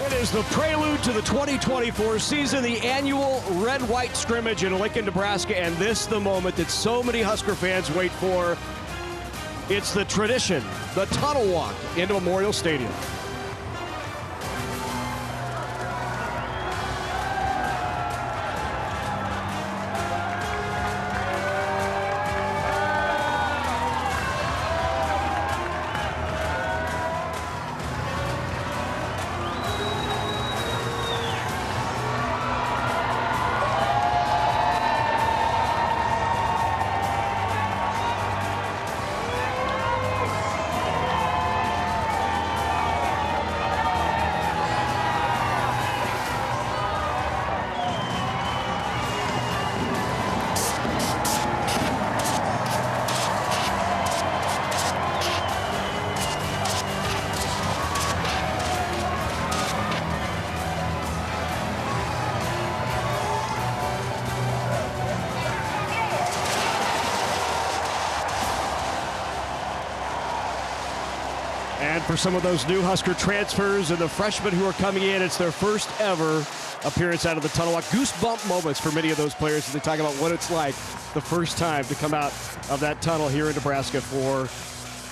It is the prelude to the 2024 season, the annual red-white scrimmage in Lincoln, Nebraska, and this the moment that so many Husker fans wait for. It's the tradition, the tunnel walk into Memorial Stadium. And for some of those new Husker transfers and the freshmen who are coming in, it's their first ever appearance out of the tunnel walk. Goosebump moments for many of those players as they talk about what it's like the first time to come out of that tunnel here in Nebraska for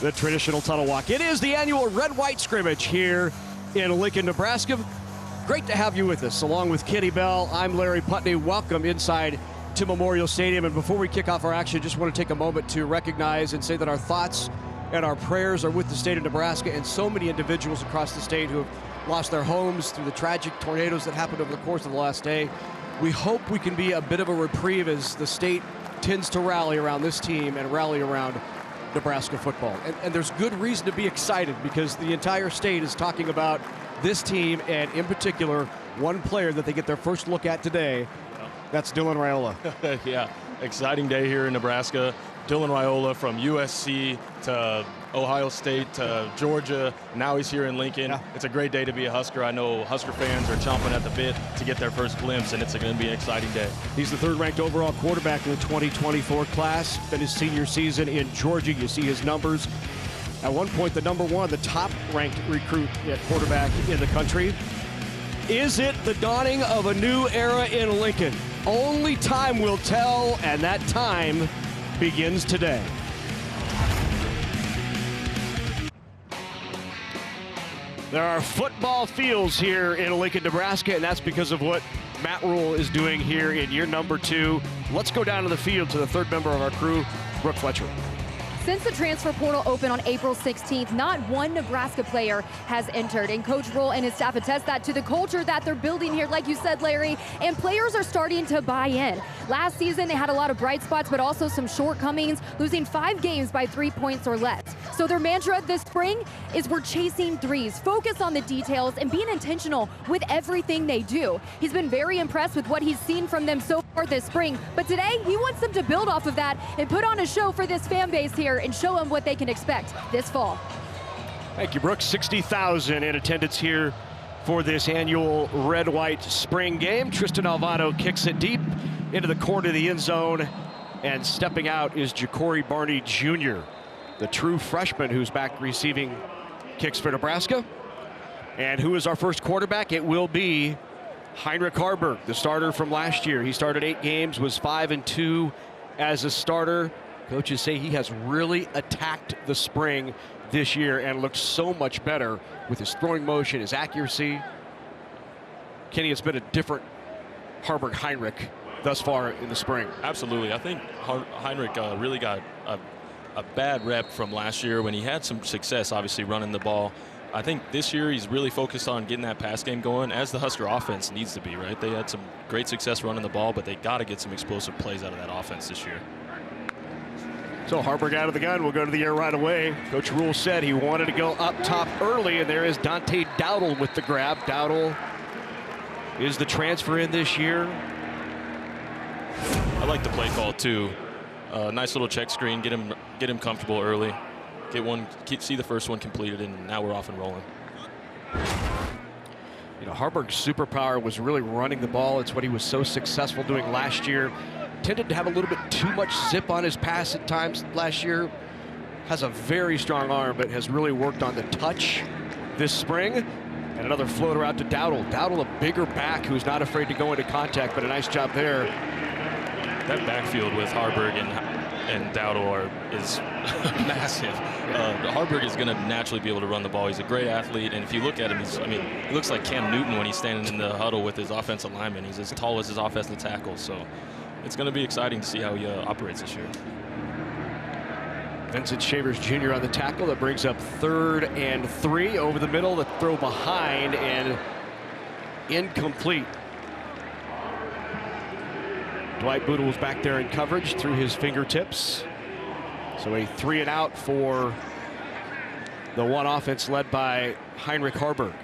the traditional tunnel walk. It is the annual red-white scrimmage here in Lincoln, Nebraska. Great to have you with us. Along with Kenny Bell, I'm Larry Putney. Welcome inside to Memorial Stadium. And before we kick off our action, just want to take a moment to recognize and say that our thoughts and our prayers are with the state of Nebraska and so many individuals across the state who have lost their homes through the tragic tornadoes that happened over the course of the last day. We hope we can be a bit of a reprieve as the state tends to rally around this team and rally around Nebraska football. And there's good reason to be excited because the entire state is talking about this team and in particular one player that they get their first look at today. That's Dylan Raiola. Yeah, exciting day here in Nebraska. Dylan Raiola from USC to Ohio State to Georgia. Now he's here in Lincoln. Yeah. It's a great day to be a Husker. I know Husker fans are chomping at the bit to get their first glimpse, and it's going to be an exciting day. He's the third-ranked overall quarterback in the 2024 class. Been his senior season in Georgia. You see his numbers. At one point, the number one, the top-ranked recruit at quarterback in the country. Is it the dawning of a new era in Lincoln? Only time will tell, and that time begins today. There are football fields here in Lincoln, Nebraska, and that's because of what Matt Rhule is doing here in year number 2. Let's go down to the field to the third member of our crew, Brooke Fletcher. Since the transfer portal opened on April 16th, not one Nebraska player has entered. And Coach Rhule and his staff attest that to the culture that they're building here, like you said, Larry, and players are starting to buy in. Last season, they had a lot of bright spots, but also some shortcomings, losing 5 games by 3 points or less. So their mantra this spring is we're chasing threes, focus on the details, and being intentional with everything they do. He's been very impressed with what he's seen from them so far this spring, but today he wants them to build off of that and put on a show for this fan base here and show them what they can expect this fall. Thank you, Brooks. 60,000 in attendance here for this annual red-white spring game. Tristan Alvado kicks it deep into the corner of the end zone, and stepping out is Ja'Cory Barney Jr., the true freshman who's back receiving kicks for Nebraska. And who is our first quarterback? It will be Heinrich Harberg, the starter from last year. He started 8 games, was 5-2 as a starter. Coaches say he has really attacked the spring this year and looked so much better with his throwing motion, his accuracy. Kenny, it's been a different Harberg Heinrich thus far in the spring. Absolutely. I think Heinrich really got a bad rep from last year when he had some success, obviously, running the ball. I think this year he's really focused on getting that pass game going, as the Husker offense needs to be, right? They had some great success running the ball, but they got to get some explosive plays out of that offense this year. So Harberg out of the gun. We'll go to the air right away. Coach Rhule said he wanted to go up top early, and there is Dante Dow with the grab. Dow is the transfer in this year. I like the play call too. Nice little check screen, get him comfortable early, see the first one completed, and now we're off and rolling. You know, Harberg's superpower was really running the ball. It's what he was so successful doing last year. Tended to have a little bit too much zip on his pass at times last year. Has a very strong arm, but has really worked on the touch this spring. And another floater out to Dowdle. Dowdle, a bigger back who's not afraid to go into contact, but a nice job there. That backfield with Harberg and Dowdle is massive. Harberg is going to naturally be able to run the ball. He's a great athlete, and if you look at him, he looks like Cam Newton when he's standing in the huddle with his offensive lineman. He's as tall as his offensive tackle, so it's going to be exciting to see how he operates this year. Vincent Shavers Jr. on the tackle. That brings up 3rd and 3 over the middle. The throw behind and incomplete. Dwight Boodle was back there in coverage through his fingertips. So a 3 and out for the one offense led by Heinrich Harberg.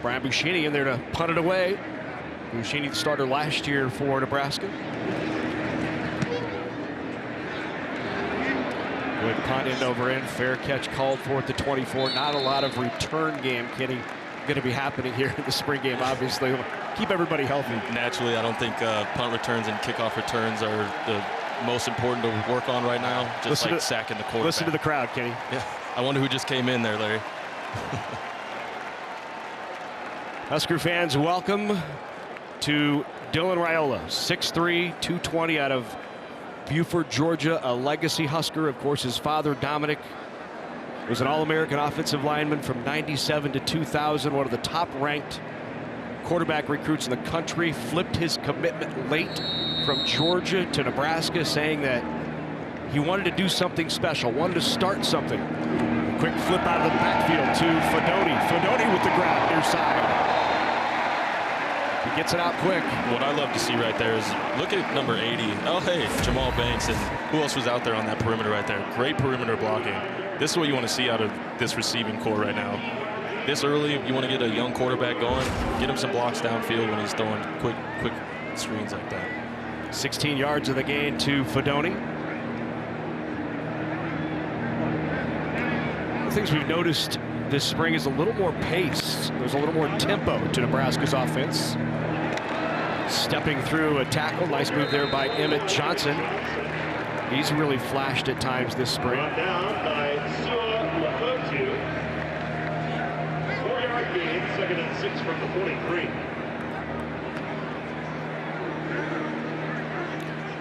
Brian Buschini in there to punt it away. Buschini, the starter last year for Nebraska. Good punt end over end. Fair catch called for at the 24. Not a lot of return game, Kenny, going to be happening here in the spring game, obviously. Keep everybody healthy. Naturally, I don't think punt returns and kickoff returns are the most important to work on right now. Just like sacking the quarterback. Listen to the crowd, Kenny. Yeah. I wonder who just came in there, Larry. Husker fans, welcome to Dylan Raiola, 6'3", 220 out of Buford, Georgia, a legacy Husker. Of course, his father, Dominic, was an All-American offensive lineman from 97 to 2000, one of the top-ranked quarterback recruits in the country. Flipped his commitment late from Georgia to Nebraska, saying that he wanted to do something special, wanted to start something. A quick flip out of the backfield to Fedoni. Fedoni with the grab near side. He gets it out quick. What I love to see right there is look at number 80. Oh, hey, Jamal Banks, and who else was out there on that perimeter right there? Great perimeter blocking. This is what you want to see out of this receiving core right now. This early, you want to get a young quarterback going, get him some blocks downfield when he's throwing quick screens like that. 16 yards of the gain to Fedoni. The things we've noticed this spring is a little more pace. There's a little more tempo to Nebraska's offense. Stepping through a tackle. Nice move there by Emmett Johnson. He's really flashed at times this spring. Down by 4-yard gain, 2nd and 6 from the 43.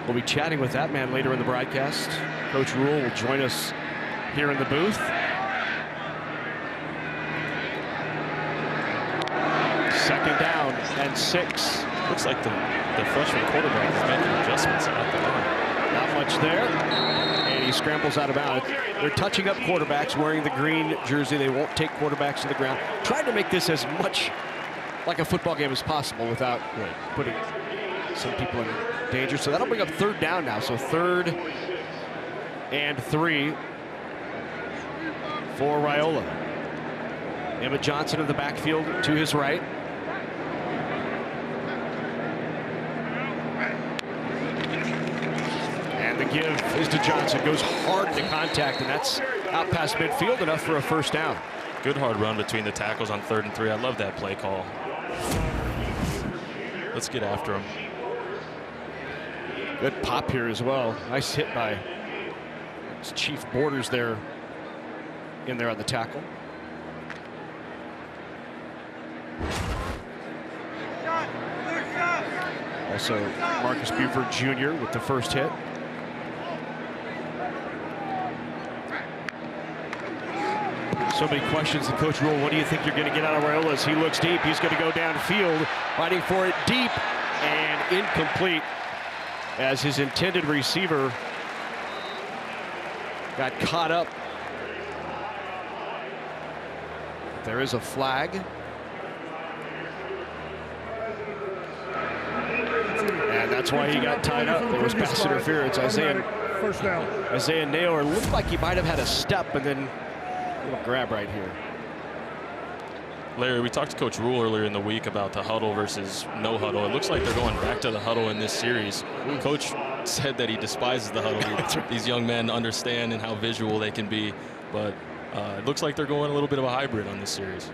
We'll be chatting with that man later in the broadcast. Coach Rhule will join us here in the booth. Second down and 6. Looks like the freshman quarterback is making adjustments at the line. Not much there. And he scrambles out of bounds. They're touching up quarterbacks wearing the green jersey. They won't take quarterbacks to the ground. Trying to make this as much like a football game as possible without putting some people in danger. So that'll bring up 3rd down now. So 3rd and 3 for Raiola. Emmett Johnson in the backfield to his right. And the give is to Johnson. Goes hard into contact, and that's out past midfield, enough for a 1st down. Good hard run between the tackles on 3rd and 3. I love that play call. Let's get after him. Good pop here as well. Nice hit by Chief Borders there in there on the tackle. Also Marcus Buford Jr. with the first hit. So many questions to Coach Rhule. What do you think you're going to get out of Raiola? As he looks deep, he's going to go downfield, fighting for it deep and incomplete, as his intended receiver got caught up. There is a flag. And that's why he got tied up. There was pass interference. Isaiah Naylor looked like he might have had a step, and then a little grab right here. Larry, we talked to Coach Rhule earlier in the week about the huddle versus no huddle. It looks like they're going back to the huddle in this series. Coach said that he despises the huddle. These young men understand and how visual they can be, but it looks like they're going a little bit of a hybrid on this series.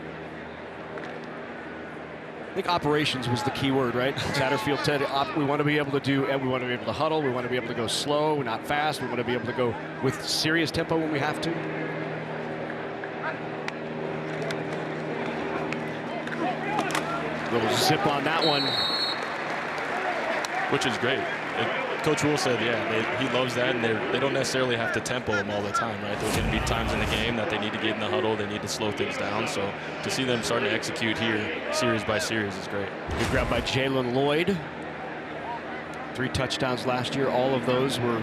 think operations was the key word, right? Satterfield said we want to be able to do, and we want to be able to huddle, we want to be able to go slow, not fast, we want to be able to go with serious tempo when we have to. Little zip on that one. Which is great. Coach Rhule said, yeah, he loves that, and they don't necessarily have to tempo him all the time, right? There's going to be times in the game that they need to get in the huddle, they need to slow things down. So to see them starting to execute here, series by series, is great. Good grab by Jalen Lloyd. 3 touchdowns last year. All of those were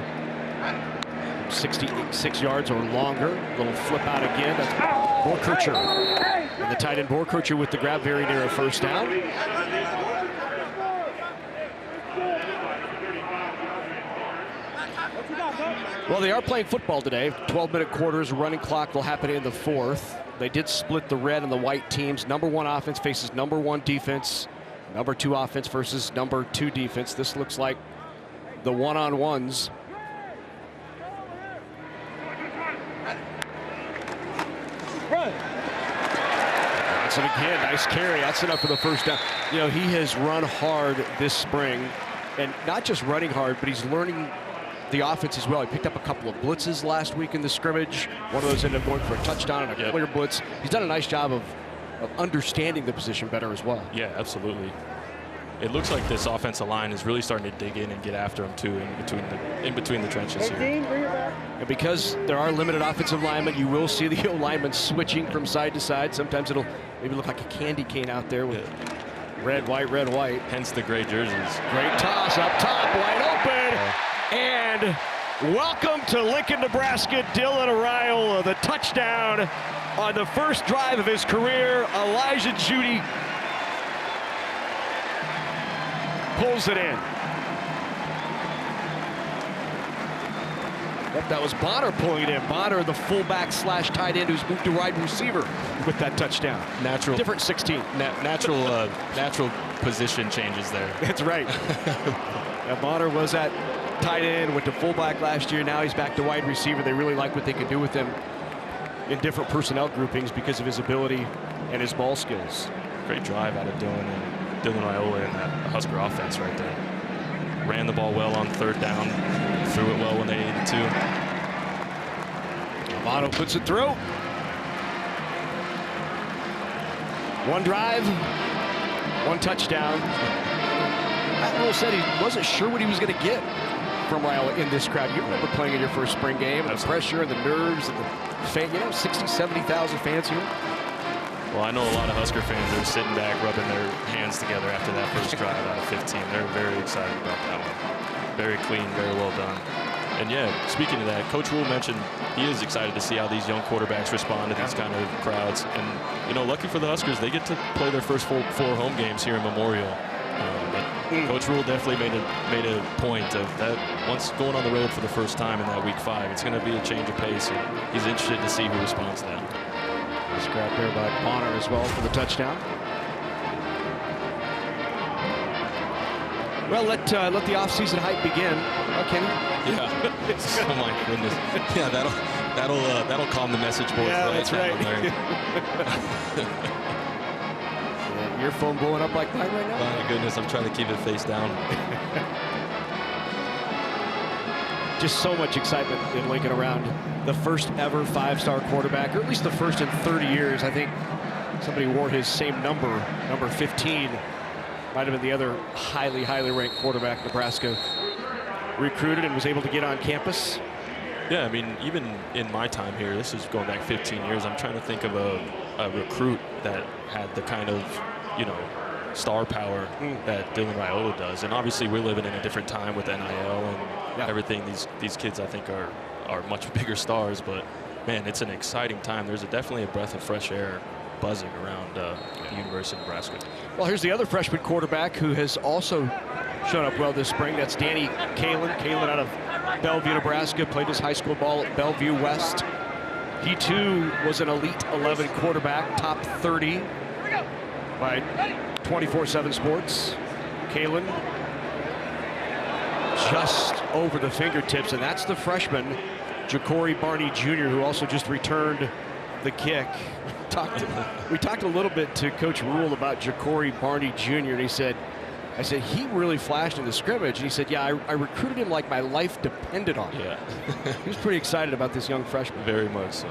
66 yards or longer. Little flip out again. That's Borkircher. And the tight end Borkircher with the grab, very near a first down. Well, they are playing football today. 12-minute quarters, running clock will happen in the 4th. They did split the red and the white teams. Number 1 offense faces number 1 defense. Number 2 offense versus number 2 defense. This looks like the one-on-ones. Johnson again, nice carry. That's enough for the first down. You know, he has run hard this spring, and not just running hard, but he's learning the offense as well. He picked up a couple of blitzes last week in the scrimmage. One of those ended up going for a touchdown and a clear blitz. He's done a nice job of understanding the position better as well. Yeah, absolutely. It looks like this offensive line is really starting to dig in and get after him too in between the trenches here. And because there are limited offensive linemen, you will see the linemen switching from side to side. Sometimes it'll maybe look like a candy cane out there with red, white, red, white. Hence the gray jerseys. Great toss up top, wide open. And welcome to Lincoln, Nebraska, Dylan Raiola. The touchdown on the first drive of his career. Elijah Judy pulls it in. Yep, that was Bonner pulling it in. Bonner, the fullback slash tight end who's moved to wide receiver with that touchdown. Natural. Different 16. Natural position changes there. That's right. Now, Bonner was at tight end, went to fullback last year. Now he's back to wide receiver. They really like what they can do with him in different personnel groupings because of his ability and his ball skills. Great drive out of Dylan Raiola in that Husker offense right there. Ran the ball well on 3rd down, threw it well when they needed to. Amato puts it through. 1 drive, 1 touchdown. Rhule said he wasn't sure what he was going to get from Raiola in this crowd. You remember playing in your first spring game, and the pressure and the nerves and the fan, 60, 70,000 fans here. Well, I know a lot of Husker fans are sitting back, rubbing their hands together after that first drive out of 15. They're very excited about that one. Very clean, very well done. And yeah, speaking of that, Coach Rhule mentioned he is excited to see how these young quarterbacks respond to these kind of crowds. And, you know, lucky for the Huskers, they get to play their first 4 home games here in Memorial. But Coach Rhule definitely made a point of that. Once going on the road for the first time in that week 5, it's going to be a change of pace. And he's interested to see who responds to that. Nice grab there by Bonner as well for the touchdown. Well, let the offseason hype begin. Kenny? Yeah. Oh my goodness. Yeah, that'll calm the message board. Yeah, that's right. Yeah, your phone blowing up like mine right now? My goodness, I'm trying to keep it face down. Just so much excitement in Lincoln around the first ever 5-star quarterback, or at least the first in 30 years. I think somebody wore his same number 15. Might have been the other highly ranked quarterback Nebraska recruited and was able to get on campus. Yeah, I mean, even in my time here, this is going back 15 years, I'm trying to think of a recruit that had the kind of, you know, star power that Dylan Raiola does. And obviously we're living in a different time with NIL and everything. These kids, I think, are much bigger stars, but man, it's an exciting time. There's definitely a breath of fresh air buzzing around the University of Nebraska. Well, here's the other freshman quarterback who has also shown up well this spring. That's Danny Kalin. Kalin out of Bellevue, Nebraska, played his high school ball at Bellevue West. He too was an Elite 11 quarterback, top 30 by 24/7 Sports. Kalin just over the fingertips, and that's the freshman, Ja'Cory Barney Jr., who also just returned the kick. We talked a little bit to Coach Rhule about Ja'Cory Barney Jr. and he said, I said, he really flashed in the scrimmage. And he said, yeah, I recruited him like my life depended on it. Yeah. He was pretty excited about this young freshman. Very much so.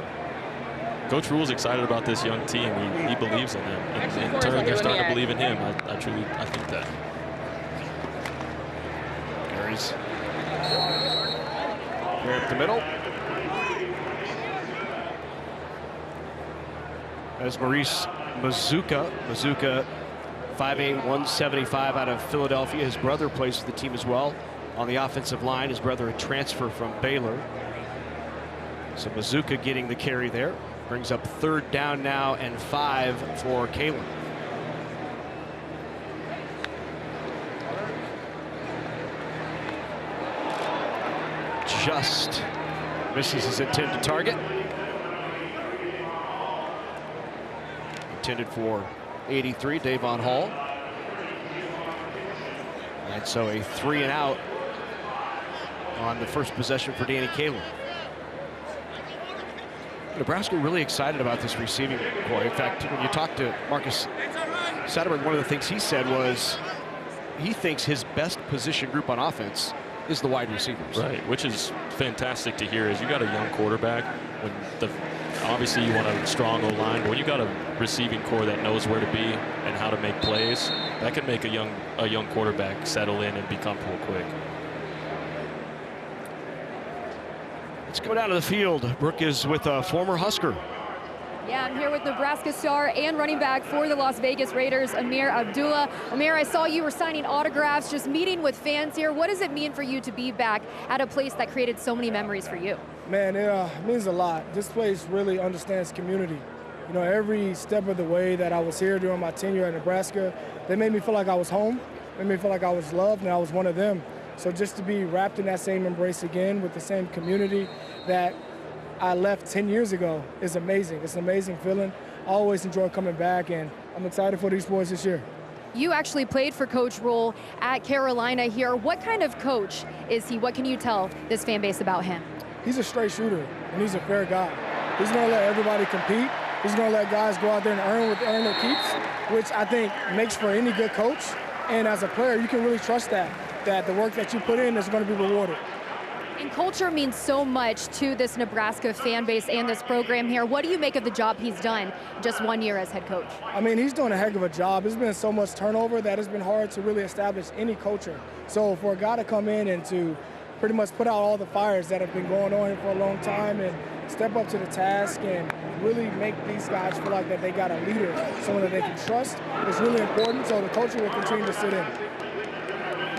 Coach Rhule's excited about this young team. He believes in them. And in turn, they're starting to believe in him. I think that. Carries. Here up the middle. As Maurice Mazuka. Mazuka, 5'8", 175 out of Philadelphia. His brother plays for the team as well. On the offensive line, his brother a transfer from Baylor. So Mazuka getting the carry there. Brings up 3rd down now and 5 for Kalin. Just misses his intended target. Intended for 83, Davon Hall. And so a 3 and out on the first possession for Danny Kalin. Nebraska really excited about this receiving corps. In fact, when you talk to Marcus Satterberg, one of the things he said was he thinks his best position group on offense is the wide receivers. Right, which is fantastic to hear. Is you got a young quarterback. Obviously you want a strong O-line, but when you got a receiving core that knows where to be and how to make plays, that can make a young quarterback settle in and be comfortable quick. Let's go down to the field. Brooke is with a former Husker. Yeah, I'm here with Nebraska star and running back for the Las Vegas Raiders, Amir Abdullah. Amir, I saw you were signing autographs, just meeting with fans here. What does it mean for you to be back at a place that created so many memories for you? Man, it means a lot. This place really understands community. You know, every step of the way that I was here during my tenure at Nebraska, they made me feel like I was home, made me feel like I was loved, and I was one of them. So just to be wrapped in that same embrace again with the same community that I left 10 years ago is amazing. It's an amazing feeling. I always enjoy coming back, and I'm excited for these boys this year. You actually played for Coach Rhule at Carolina here. What kind of coach is he? What can you tell this fan base about him? He's a straight shooter, and he's a fair guy. He's going to let everybody compete. He's going to let guys go out there and earn their keeps, which I think makes for any good coach. And as a player, you can really trust that the work that you put in is going to be rewarded. And culture means so much to this Nebraska fan base and this program here. What do you make of the job he's done just 1 year as head coach? I mean, he's doing a heck of a job. There's been so much turnover that it's been hard to really establish any culture. So for a guy to come in and to pretty much put out all the fires that have been going on here for a long time and step up to the task and really make these guys feel like that they got a leader, someone that they can trust, is really important. So the culture will continue to sit in.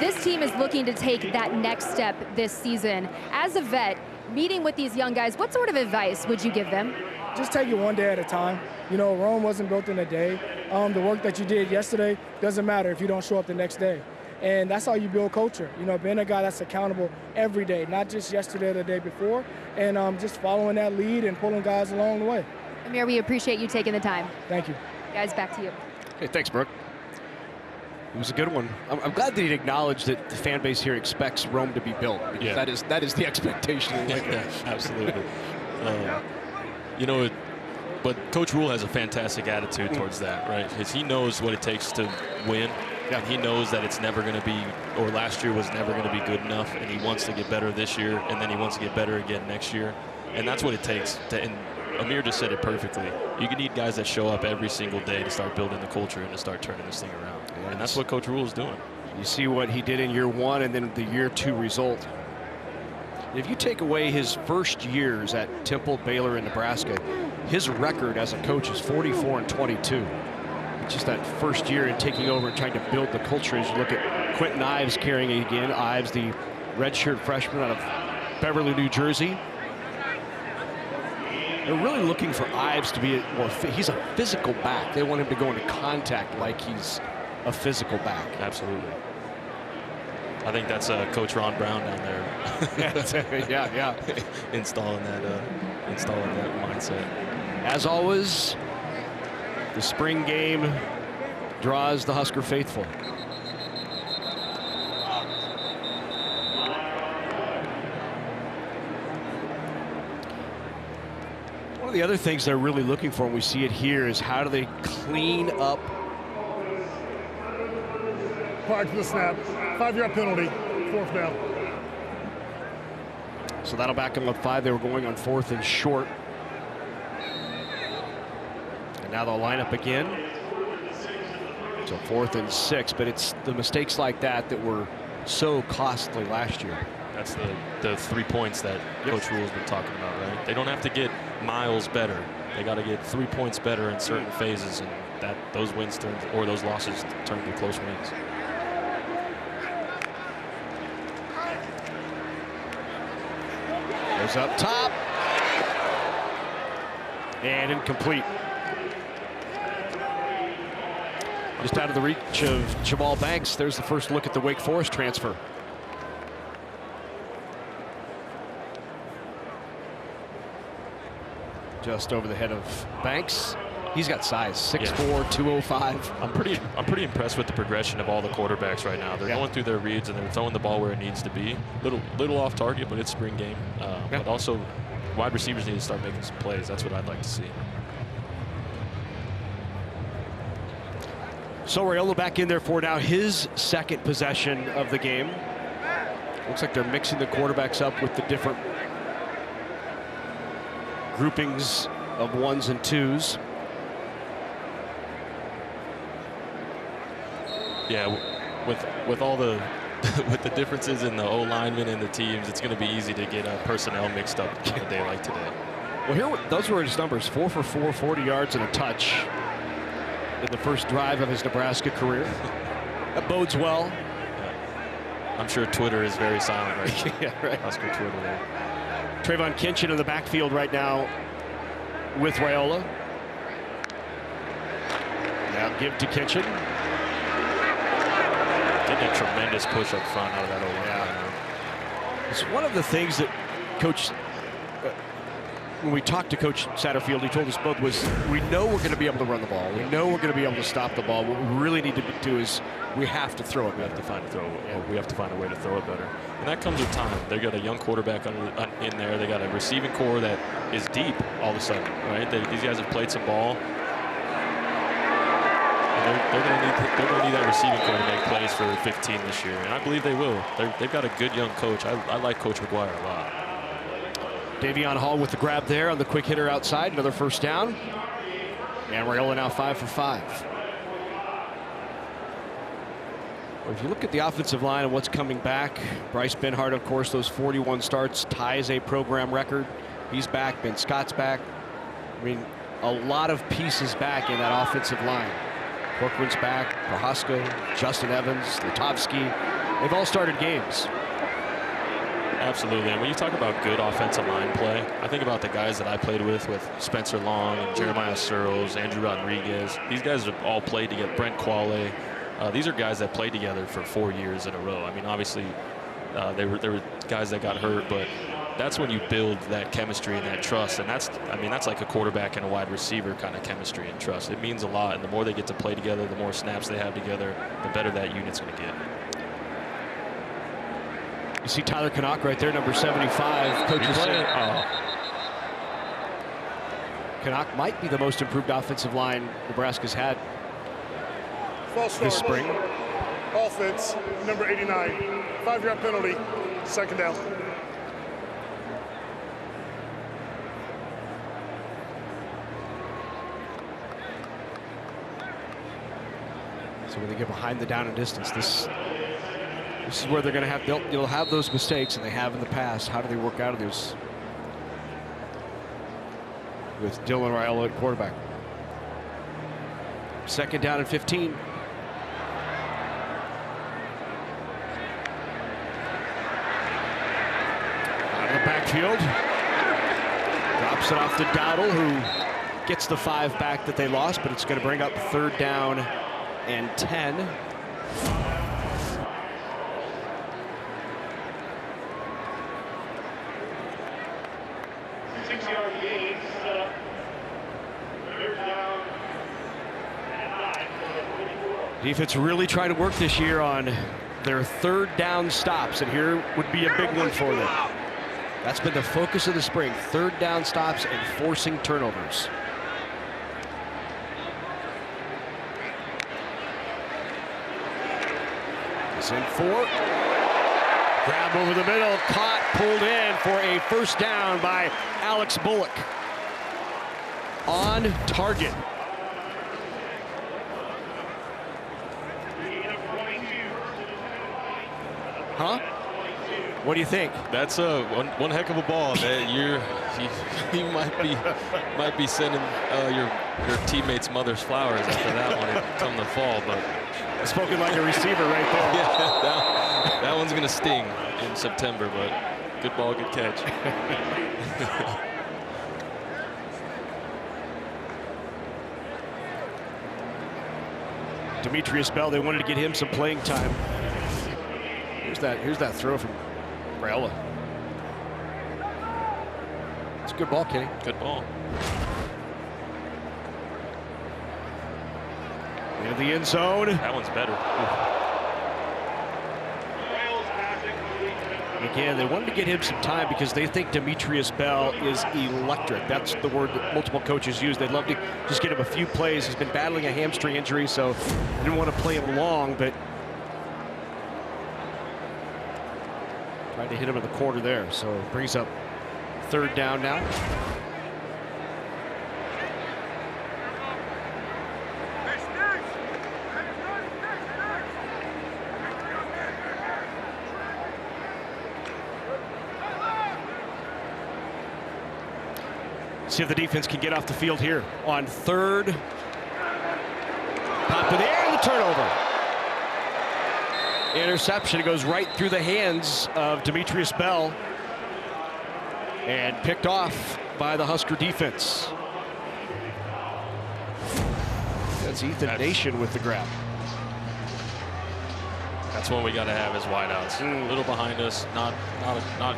This team is looking to take that next step this season. As a vet, meeting with these young guys, what sort of advice would you give them? Just take it one day at a time. You know, Rome wasn't built in a day. The work that you did yesterday doesn't matter if you don't show up the next day. And that's how you build culture. You know, being a guy that's accountable every day, not just yesterday or the day before, and just following that lead and pulling guys along the way. Amir, we appreciate you taking the time. Thank you. Guys, back to you. Hey, thanks, Brooke. It was a good one. I'm glad that he acknowledged that the fan base here expects Rome to be built. Because Yeah. that is the expectation. Absolutely. You know, but Coach Rhule has a fantastic attitude towards that, right? Because he knows what it takes to win. Yeah. And he knows that it's never going to be, or last year was never going to be good enough, and he wants to get better this year, and then he wants to get better again next year. And that's what it takes. And Amir just said it perfectly. You need guys that show up every single day to start building the culture and to start turning this thing around. And that's what Coach Rhule is doing. You see what he did in year one and then the year two result. If you take away his first years at Temple, Baylor, and Nebraska, his record as a coach is 44-22. Just that first year and taking over and trying to build the culture. As you look at Quentin Ives carrying it again. Ives, the redshirt freshman out of Beverly, New Jersey. They're really looking for Ives to be more he's a physical back. They want him to go into contact like he's a physical back. Absolutely. I think that's Coach Ron Brown down there. yeah. installing that mindset. As always, the spring game draws the Husker faithful. One of of the other things they're really looking for, and we see it here, is how do they clean up. Prior to the snap, 5-yard penalty, 4th down. So that'll back them up 5. They were going on 4th and short. And now they'll line up again. So 4th and 6, but it's the mistakes like that that were so costly last year. That's the 3 points that Coach Rhule's been talking about, right? They don't have to get miles better. They got to get 3 points better in certain phases, and those wins or those losses turn into close wins. Goes up top. And incomplete. Just out of the reach of Jamal Banks. There's the first look at the Wake Forest transfer. Just over the head of Banks. He's got size, 6'4", 205. I'm pretty impressed with the progression of all the quarterbacks right now. They're going through their reads and they're throwing the ball where it needs to be. Little off target, but it's spring game. But also, wide receivers need to start making some plays. That's what I'd like to see. So Raiola back in there for now his second possession of the game. Looks like they're mixing the quarterbacks up with the different groupings of 1s and 2s. Yeah, with all the with the differences in the O-linemen and the teams, it's going to be easy to get personnel mixed up on a day like today. Well, those were his numbers: 4 for 4, 40 yards and a touch in the first drive of his Nebraska career. That bodes well. Yeah. I'm sure Twitter is very silent right now. Yeah, right. Oscar Twitter there. Trayvon Kinchin in the backfield right now with Raiola. Now give to Kinchin. Getting a tremendous push up front out of that O-line. Yeah. It's one of the things that Coach, when we talked to Coach Satterfield, he told us both was, we know we're going to be able to run the ball. We know we're going to be able to stop the ball. What we really need to do is we have to throw it. We have to find a way to throw it better. And that comes with time. They got a young quarterback in there. They got a receiving core that is deep all of a sudden, right? These guys have played some ball. They're going to need that receiving core to make plays for 15 this year, and I believe they will. They've got a good young coach. I like Coach McGuire a lot. Davion Hall with the grab there on the quick hitter outside. Another first down. And Raiola now 5 for 5. Well, if you look at the offensive line and what's coming back, Bryce Benhart, of course, those 41 starts ties a program record. He's back. Ben Scott's back. I mean, a lot of pieces back in that offensive line. Corcoran's back, Prohaska, Justin Evans, Lutovsky. They've all started games. Absolutely, and when you talk about good offensive line play, I think about the guys that I played with Spencer Long and Jeremiah Searles, Andrew Rodriguez. These guys have all played together. Brent Quale. These are guys that played together for 4 years in a row. I mean, obviously, there were guys that got hurt, but that's when you build that chemistry and that trust. And that's like a quarterback and a wide receiver kind of chemistry and trust. It means a lot. And the more they get to play together, the more snaps they have together, the better that unit's going to get. You see Tyler Canuck right there, number 75. Coaches say Canuck might be the most improved offensive line Nebraska's had this spring. Offense, number 89. 5-yard penalty, 2nd down. So when they get behind the down and distance, this is where they're going to have, you'll have those mistakes, and they have in the past. How do they work out of those with Dylan Raiola at quarterback? 2nd down and 15. Out of the backfield. Drops it off to Dowdle, who gets the 5 back that they lost, but it's going to bring up 3rd down and 10. Defense really trying to work this year on their 3rd down stops, and here would be a big one for them. That's been the focus of the spring. Third down stops and forcing turnovers. It's in 4. Grab over the middle, caught, pulled in for a first down by Alex Bullock. On target. Huh? What do you think? That's one heck of a ball. That you might be sending your teammates' mother's flowers after that one come the fall. But Spoken like a receiver right there. Yeah, that one's gonna sting in September. But good ball, good catch. Demetrius Bell, they wanted to get him some playing time. Here's that throw from Raiola. It's a good ball, Kenny. Good ball. Into the end zone. That one's better. Again, they wanted to get him some time because they think Demetrius Bell is electric. That's the word that multiple coaches use. They'd love to just get him a few plays. He's been battling a hamstring injury, so they didn't want to play him long, but tried to hit him in the corner there. So brings up third down now. See if the defense can get off the field here on third. Pop in the air and the turnover. Interception. It goes right through the hands of Demetrius Bell and picked off by the Husker defense. That's Ethan Nation with the grab. That's what we got to have as wideouts. A little behind us, not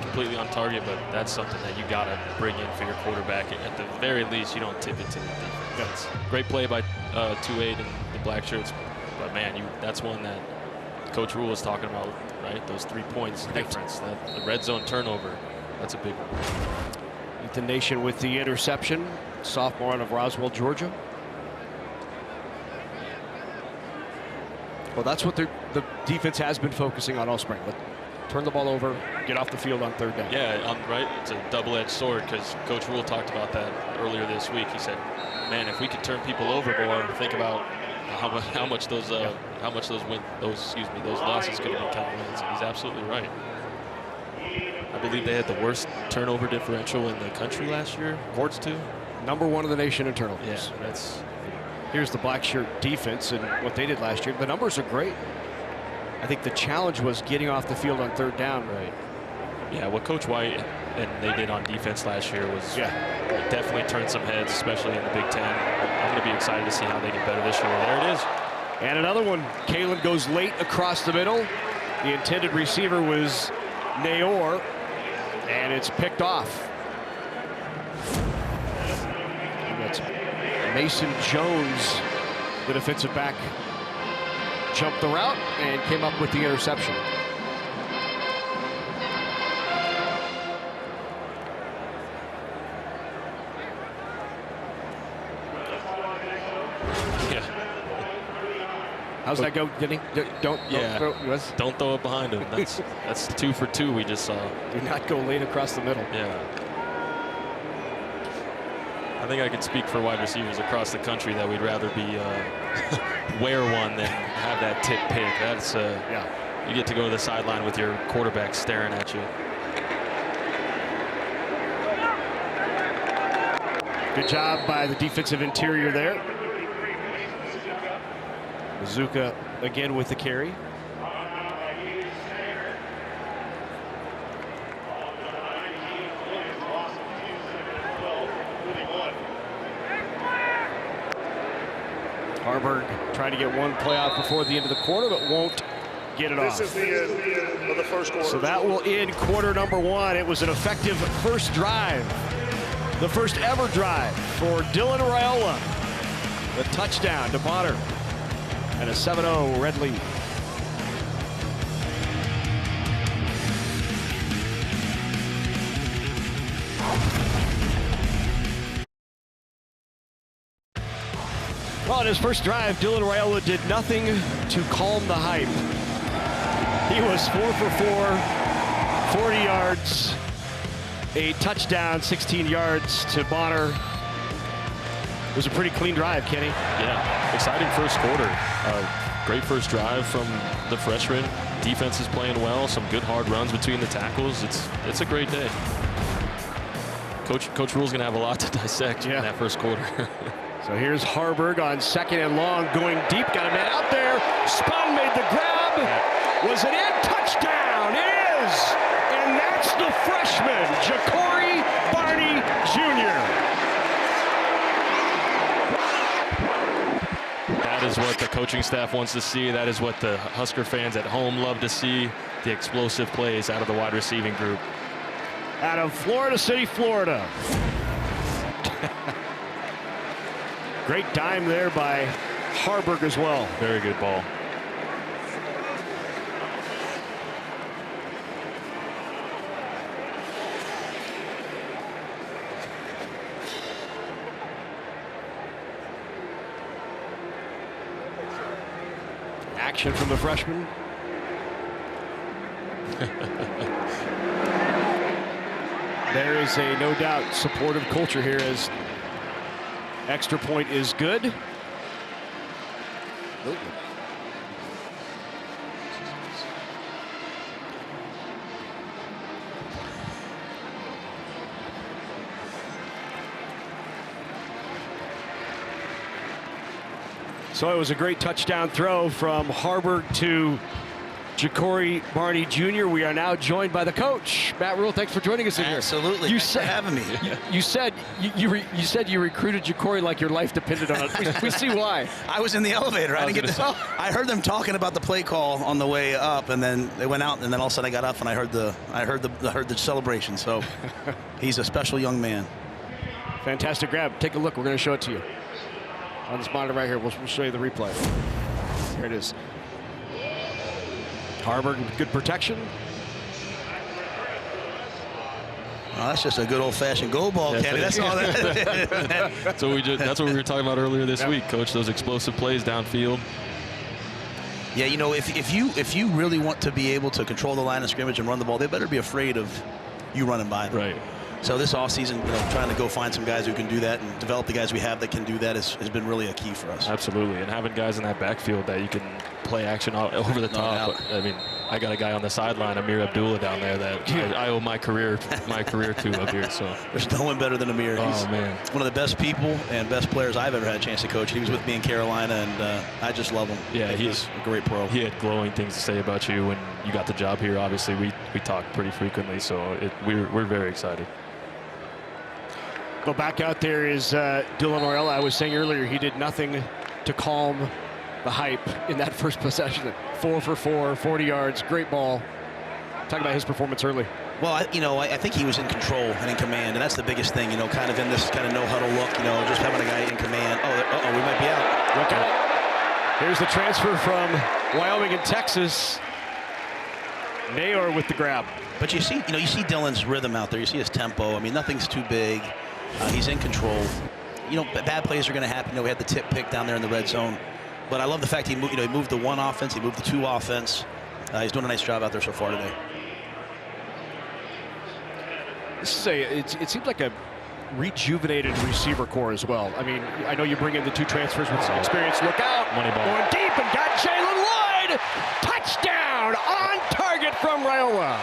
completely on target, but that's something that you got to bring in for your quarterback. At the very least, you don't tip it to the defense. Great play by 2-8 and the black shirts, but man, that's one that Coach Rhule was talking about, right? Those 3 points difference, the red zone turnover, that's a big one. Ethan Nation with the interception, sophomore out of Roswell, Georgia. Well, that's what the defense has been focusing on all spring. Turn the ball over, get off the field on third down. Yeah, right. It's a double-edged sword because Coach Rhule talked about that earlier this week. He said, "Man, if we could turn people over more, think about how much those losses could have been counting wins." And he's absolutely right. I believe they had the worst turnover differential in the country last year. Courts too. Number 1 in the nation in turnovers. Yeah, that's. Here's the black shirt defense and what they did last year. The numbers are great. I think the challenge was getting off the field on third down. Right. Yeah, what Coach White and they did on defense last year was definitely turned some heads, especially in the Big Ten. I'm going to be excited to see how they get better this year. There it is. And another one. Kalin goes late across the middle. The intended receiver was Naor, and it's picked off. And that's Mason Jones, the defensive back, jumped the route and came up with the interception. Yeah. How's that go, Denny? Don't throw it behind him. That's 2 for 2 we just saw. Do not go late across the middle. Yeah. I think I can speak for wide receivers across the country that we'd rather be wear one than have that tip pick. That's you get to go to the sideline with your quarterback staring at you. Good job by the defensive interior there. Bazooka again with the carry. Harberg trying to get one play out before the end of the quarter, but won't get it off. This is the end of the first quarter. So that will end quarter number 1. It was an effective first drive. The first ever drive for Dylan Raiola. The touchdown to Bonner. And a 7-0 Red lead. on his first drive, Dylan Raiola did nothing to calm the hype. He was 4 for 4, 40 yards, a touchdown, 16 yards to Bonner. It was a pretty clean drive, Kenny. Yeah, exciting first quarter. Great first drive from the freshman. Defense is playing well. Some good hard runs between the tackles. It's a great day. Coach Rhule's going to have a lot to dissect in that first quarter. So here's Harberg on 2nd and long, going deep. Got a man out there. Spun, made the grab. Was it in? Touchdown! It is! And that's the freshman, Jacory Barney Jr. That is what the coaching staff wants to see. That is what the Husker fans at home love to see. The explosive plays out of the wide receiving group. Out of Florida City, Florida. Great dime there by Harberg as well. Very good ball. Action from the freshman. There is a no doubt supportive culture here as extra point is good. So it was a great touchdown throw from Harberg to Jacory Barney Jr. We are now joined by the coach, Matt Rhule. Thanks for joining us in here. Absolutely. Thanks for having me. You said you recruited Jacory like your life depended on it. We see why. I was in the elevator. I heard them talking about the play call on the way up, and then they went out, and then all of a sudden I got up and I heard the celebration. So he's a special young man. Fantastic grab. Take a look. We're going to show it to you on this monitor right here. We'll show you the replay. Here it is. Harberg, good protection. Well, that's just a good old-fashioned go ball, Kenny. That's all that. That's what we were talking about earlier this week, Coach. Those explosive plays downfield. Yeah, you know, if you really want to be able to control the line of scrimmage and run the ball, they better be afraid of you running by them. Right. So this offseason, trying to go find some guys who can do that and develop the guys we have that can do that has been really a key for us. Absolutely, and having guys in that backfield that you can play action over the top. I mean, I got a guy on the sideline, Amir Abdullah, down there that I owe my career to up here. So there's no one better than Amir. He's one of the best people and best players I've ever had a chance to coach. He was with me in Carolina, and I just love him. Yeah, he's a great pro. He had glowing things to say about you when you got the job here. Obviously, we talk pretty frequently, so we're very excited. Go back out there is Dylan Raiola. I was saying earlier he did nothing to calm the hype in that first possession. 4 for 4, 40 yards, great ball. Talk about his performance early. Well, I think he was in control and in command, and that's the biggest thing, kind of in this kind of no-huddle look, just having a guy in command. Oh, we might be out. Look out. Here's the transfer from Wyoming and Texas. Nayor with the grab. But you see Dylan's rhythm out there. You see his tempo. I mean, nothing's too big. He's in control. Bad plays are going to happen. We had the tip pick down there in the red zone. But I love the fact he moved the one offense, he moved the two offense. He's doing a nice job out there so far today. It seems like a rejuvenated receiver core as well. I mean, I know you bring in the two transfers with some experience. Look out. Money ball. Going deep and got Jalen Lloyd. Touchdown on target from Raiola.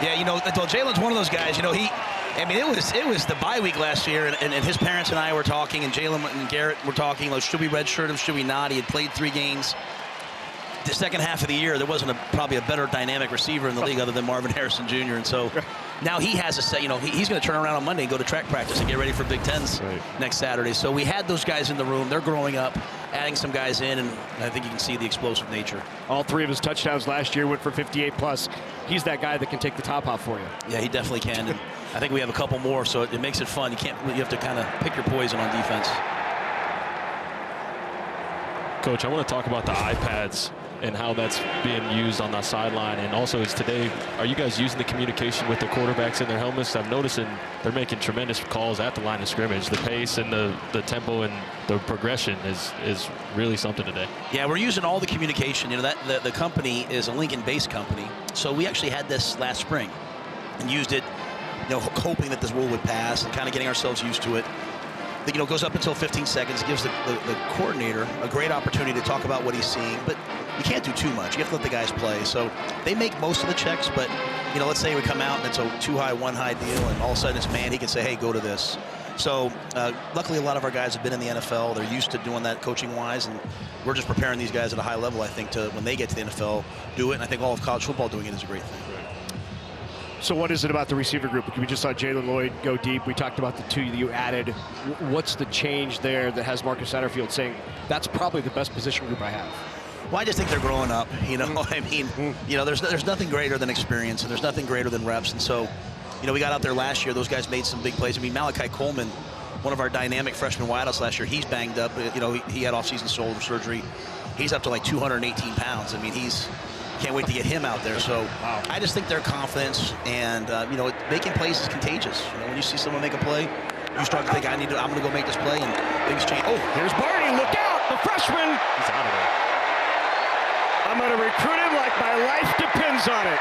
Yeah, Jalen's one of those guys, it was the bye week last year, and his parents and I were talking, and Jalen and Garrett were talking, should we redshirt him, should we not? He had played 3 games. The second half of the year, there wasn't probably a better dynamic receiver in the league other than Marvin Harrison Jr., and so now he has a set, he's going to turn around on Monday and go to track practice and get ready for Big Tens next Saturday. So we had those guys in the room. They're growing up, adding some guys in, and I think you can see the explosive nature. All 3 of his touchdowns last year went for 58+. He's that guy that can take the top off for you. Yeah, he definitely can. And I think we have a couple more, so it makes it fun. You have to kind of pick your poison on defense. Coach, I want to talk about the iPads and how that's being used on the sideline. And also, is today, are you guys using the communication with the quarterbacks in their helmets? I'm noticing they're making tremendous calls at the line of scrimmage. The pace and the tempo and the progression is really something today. Yeah, we're using all the communication. You know, that the company is a Lincoln-based company, so we actually had this last spring and used it, you know, hoping that this rule would pass and kind of getting ourselves used to it. You know, goes up until 15 seconds, gives the coordinator a great opportunity to talk about what he's seeing, but you can't do too much. You have to let the guys play. So they make most of the checks, but, you know, let's say we come out and it's a 2 high, 1 high deal, and all of a sudden it's man, he can say, hey, go to this. So luckily a lot of our guys have been in the NFL. They're used to doing that coaching-wise, and we're just preparing these guys at a high level, I think, to when they get to the NFL, do it. And I think all of college football doing it is a great thing. So what is it about the receiver group? We just saw Jalen Lloyd go deep. We talked about the 2 that you added. What's the change there that has Marcus Satterfield saying, that's probably the best position group I have? Well, I just think they're growing up, you know. I mean, you know, there's nothing greater than experience, and there's nothing greater than reps. And so, you know, we got out there last year. Those guys made some big plays. I mean, Malachi Coleman, one of our dynamic freshman wideouts last year, he's banged up. You know, he had off-season shoulder surgery. He's up to like 218 pounds. I mean, can't wait to get him out there. So I just think their confidence and, you know, making plays is contagious. You know, when you see someone make a play, you start to think, I'm going to go make this play, and things change. Oh, here's Barney. Look out. The freshman. He's out of there. I'm going to recruit him like my life depends on it.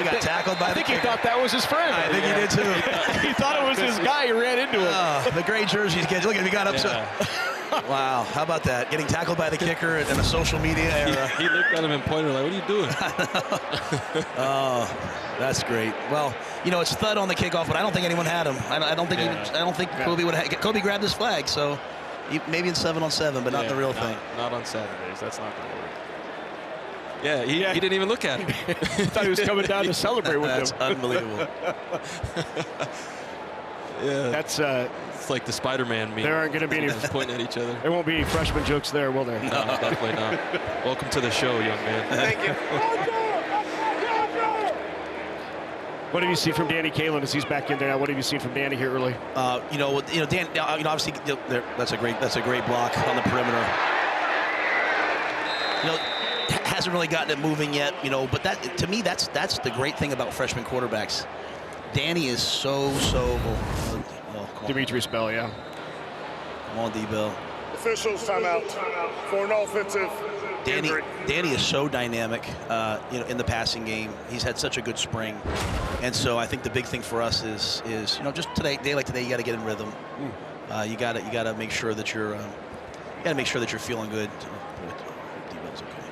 He got tackled by the kicker. I think he thought that was his friend. I think he did too. He thought it was his guy. He ran into him. The gray jerseys, kids. Look at him. He got upset. Wow, how about that? Getting tackled by the kicker in a social media era. He looked at him and pointed like, what are you doing? Oh, that's great. Well, you know, it's thud on the kickoff, but I don't think anyone had him. I don't think Kobe would have. Kobe grabbed his flag, so maybe in 7-on-7, but not the real thing. Not on Saturdays. That's not going to work. Yeah, he didn't even look at him. He thought he was coming down to celebrate with him. That's unbelievable. Yeah, that's it's like the Spider-Man meme. There aren't going to be any pointing at each other. There won't be any freshman jokes there, will there? No, definitely not. Welcome to the show, young man. Thank you. What have you seen from Danny Kalin as he's back in there now? What have you seen from Danny here early? You know, Dan. You know, obviously, that's a great block on the perimeter. You know, hasn't really gotten it moving yet. You know, but that to me, that's the great thing about freshman quarterbacks. Danny is so. Demetrius Bell, yeah. Come on, D-Bill. Officials timeout for an offensive injury. Danny is so dynamic, you know, in the passing game. He's had such a good spring, and so I think the big thing for us is you know, just day like today, you got to get in rhythm. You got to make sure that you're feeling good. D-Bill's okay.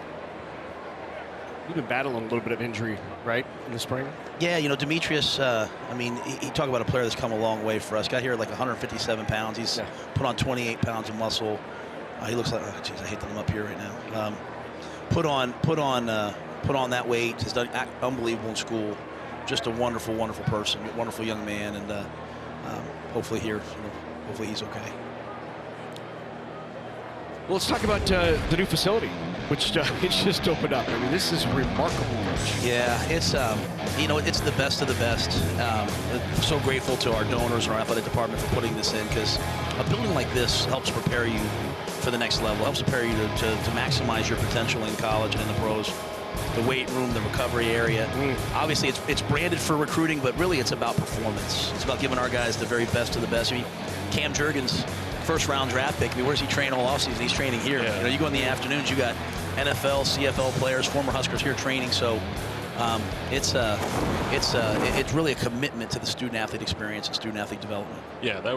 You've been battling a little bit of injury, right, in the spring? Yeah, you know, Demetrius, I mean, he talk about a player that's come a long way for us. Got here at like 157 pounds. He's put on 28 pounds of muscle. He looks like, oh, geez, I hate that I'm up here right now. Put on that weight. Has done unbelievable in school. Just a wonderful, wonderful person, wonderful young man, and hopefully hopefully he's okay. Well, let's talk about the new facility, which it's just opened up. I mean, this is remarkable. Yeah, it's you know, it's the best of the best. I'm so grateful to our donors, our athletic department, for putting this in, because a building like this helps prepare you for the next level, helps prepare you to maximize your potential in college and in the pros. The weight room, the recovery area. Obviously, it's branded for recruiting, but really it's about performance. It's about giving our guys the very best of the best. I mean, Cam Jurgens, first-round draft pick. I mean, where's he train all offseason? He's training here. Yeah. You know, you go in the afternoons, you got NFL, CFL players, former Huskers here training. So it's really a commitment to the student-athlete experience and student-athlete development. Yeah, there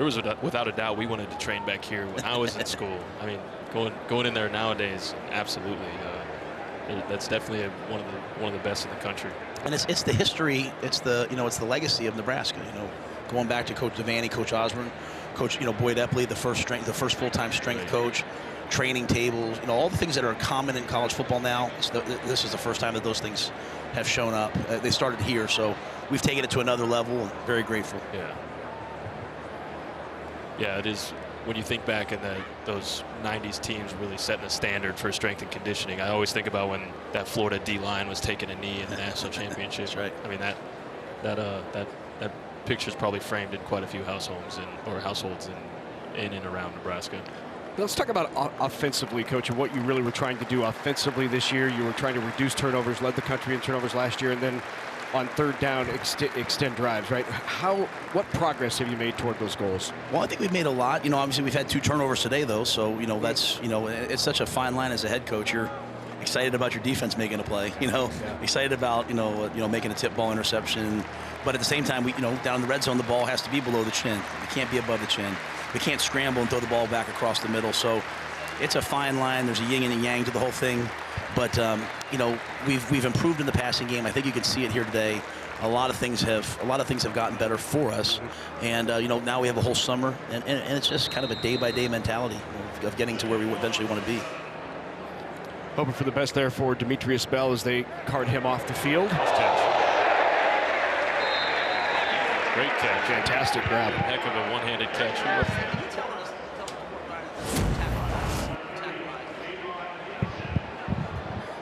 was without a doubt we wanted to train back here when I was in school. I mean, going in there nowadays, absolutely. That's definitely one of the best in the country. And it's the history, it's the legacy of Nebraska. You know, going back to Coach Devaney, Coach Osborne, Coach Boyd Epley, the first full-time strength coach, training tables, you know, all the things that are common in college football now. This is the first time that those things have shown up. They started here, so we've taken it to another level, and very grateful. Yeah, it is. When you think back in those 90s teams really setting the standard for strength and conditioning, I always think about when that Florida D-line was taking a knee in the national championship. That's right. I mean, that picture's probably framed in quite a few households in and around Nebraska. Let's talk about offensively, Coach, and what you really were trying to do offensively this year. You were trying to reduce turnovers, led the country in turnovers last year, and then on third down, extend drives, right? What progress have you made toward those goals? Well, I think we've made a lot. Obviously we've had 2 turnovers today, though, so, that's, it's such a fine line as a head coach. You're excited about your defense making a play, excited about, making a tip ball interception. But at the same time, down in the red zone, the ball has to be below the chin. It can't be above the chin. We can't scramble and throw the ball back across the middle. So it's a fine line. There's a yin and a yang to the whole thing. But, we've improved in the passing game. I think you can see it here today. A lot of things have gotten better for us. And, now we have a whole summer. And it's just kind of a day-by-day mentality of getting to where we eventually want to be. Hoping for the best there for Demetrius Bell as they cart him off the field. Great catch. Fantastic grab. Heck of a one-handed catch.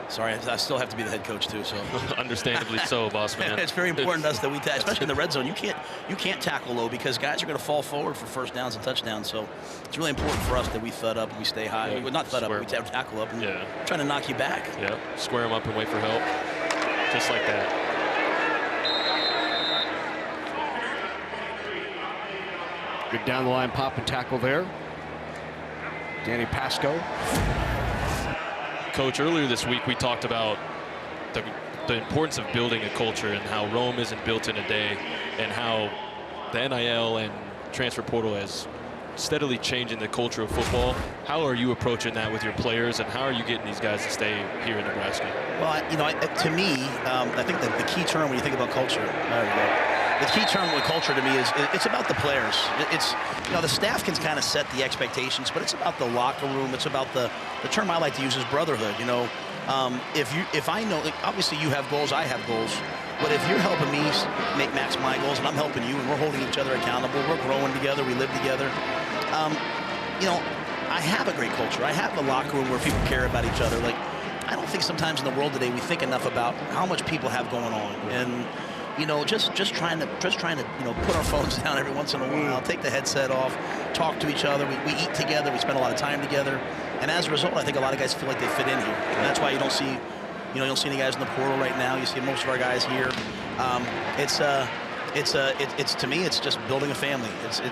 Sorry, I still have to be the head coach too. So understandably so, boss man. It's very important to us that we, especially in the red zone, you can't tackle low because guys are going to fall forward for first downs and touchdowns. So it's really important for us that we thud up and we stay high. Yeah, We're not thud up, we tackle up and trying to knock you back. Yeah, square them up and wait for help, just like that. Good down the line pop and tackle there. Danny Pasco. Coach, earlier this week we talked about the importance of building a culture and how Rome isn't built in a day, and how the NIL and transfer portal is steadily changing the culture of football. How are you approaching that with your players, and how are you getting these guys to stay here in Nebraska? Well, to me, I think the key term when you think about culture, there you go. The key term with culture to me is it's about the players. It's the staff can kind of set the expectations, but it's about the locker room. It's about the term I like to use is brotherhood. If I know, obviously you have goals, I have goals, but if you're helping me make max my goals and I'm helping you and we're holding each other accountable, we're growing together, we live together. I have a great culture. I have a locker room where people care about each other. Like, I don't think sometimes in the world today we think enough about how much people have going on. And just trying to put our phones down every once in a while, take the headset off, talk to each other. We eat together, we spend a lot of time together, and as a result, I think a lot of guys feel like they fit in here, and that's why you don't see, you don't see any guys in the portal right now. You see most of our guys here. It's to me, it's just building a family.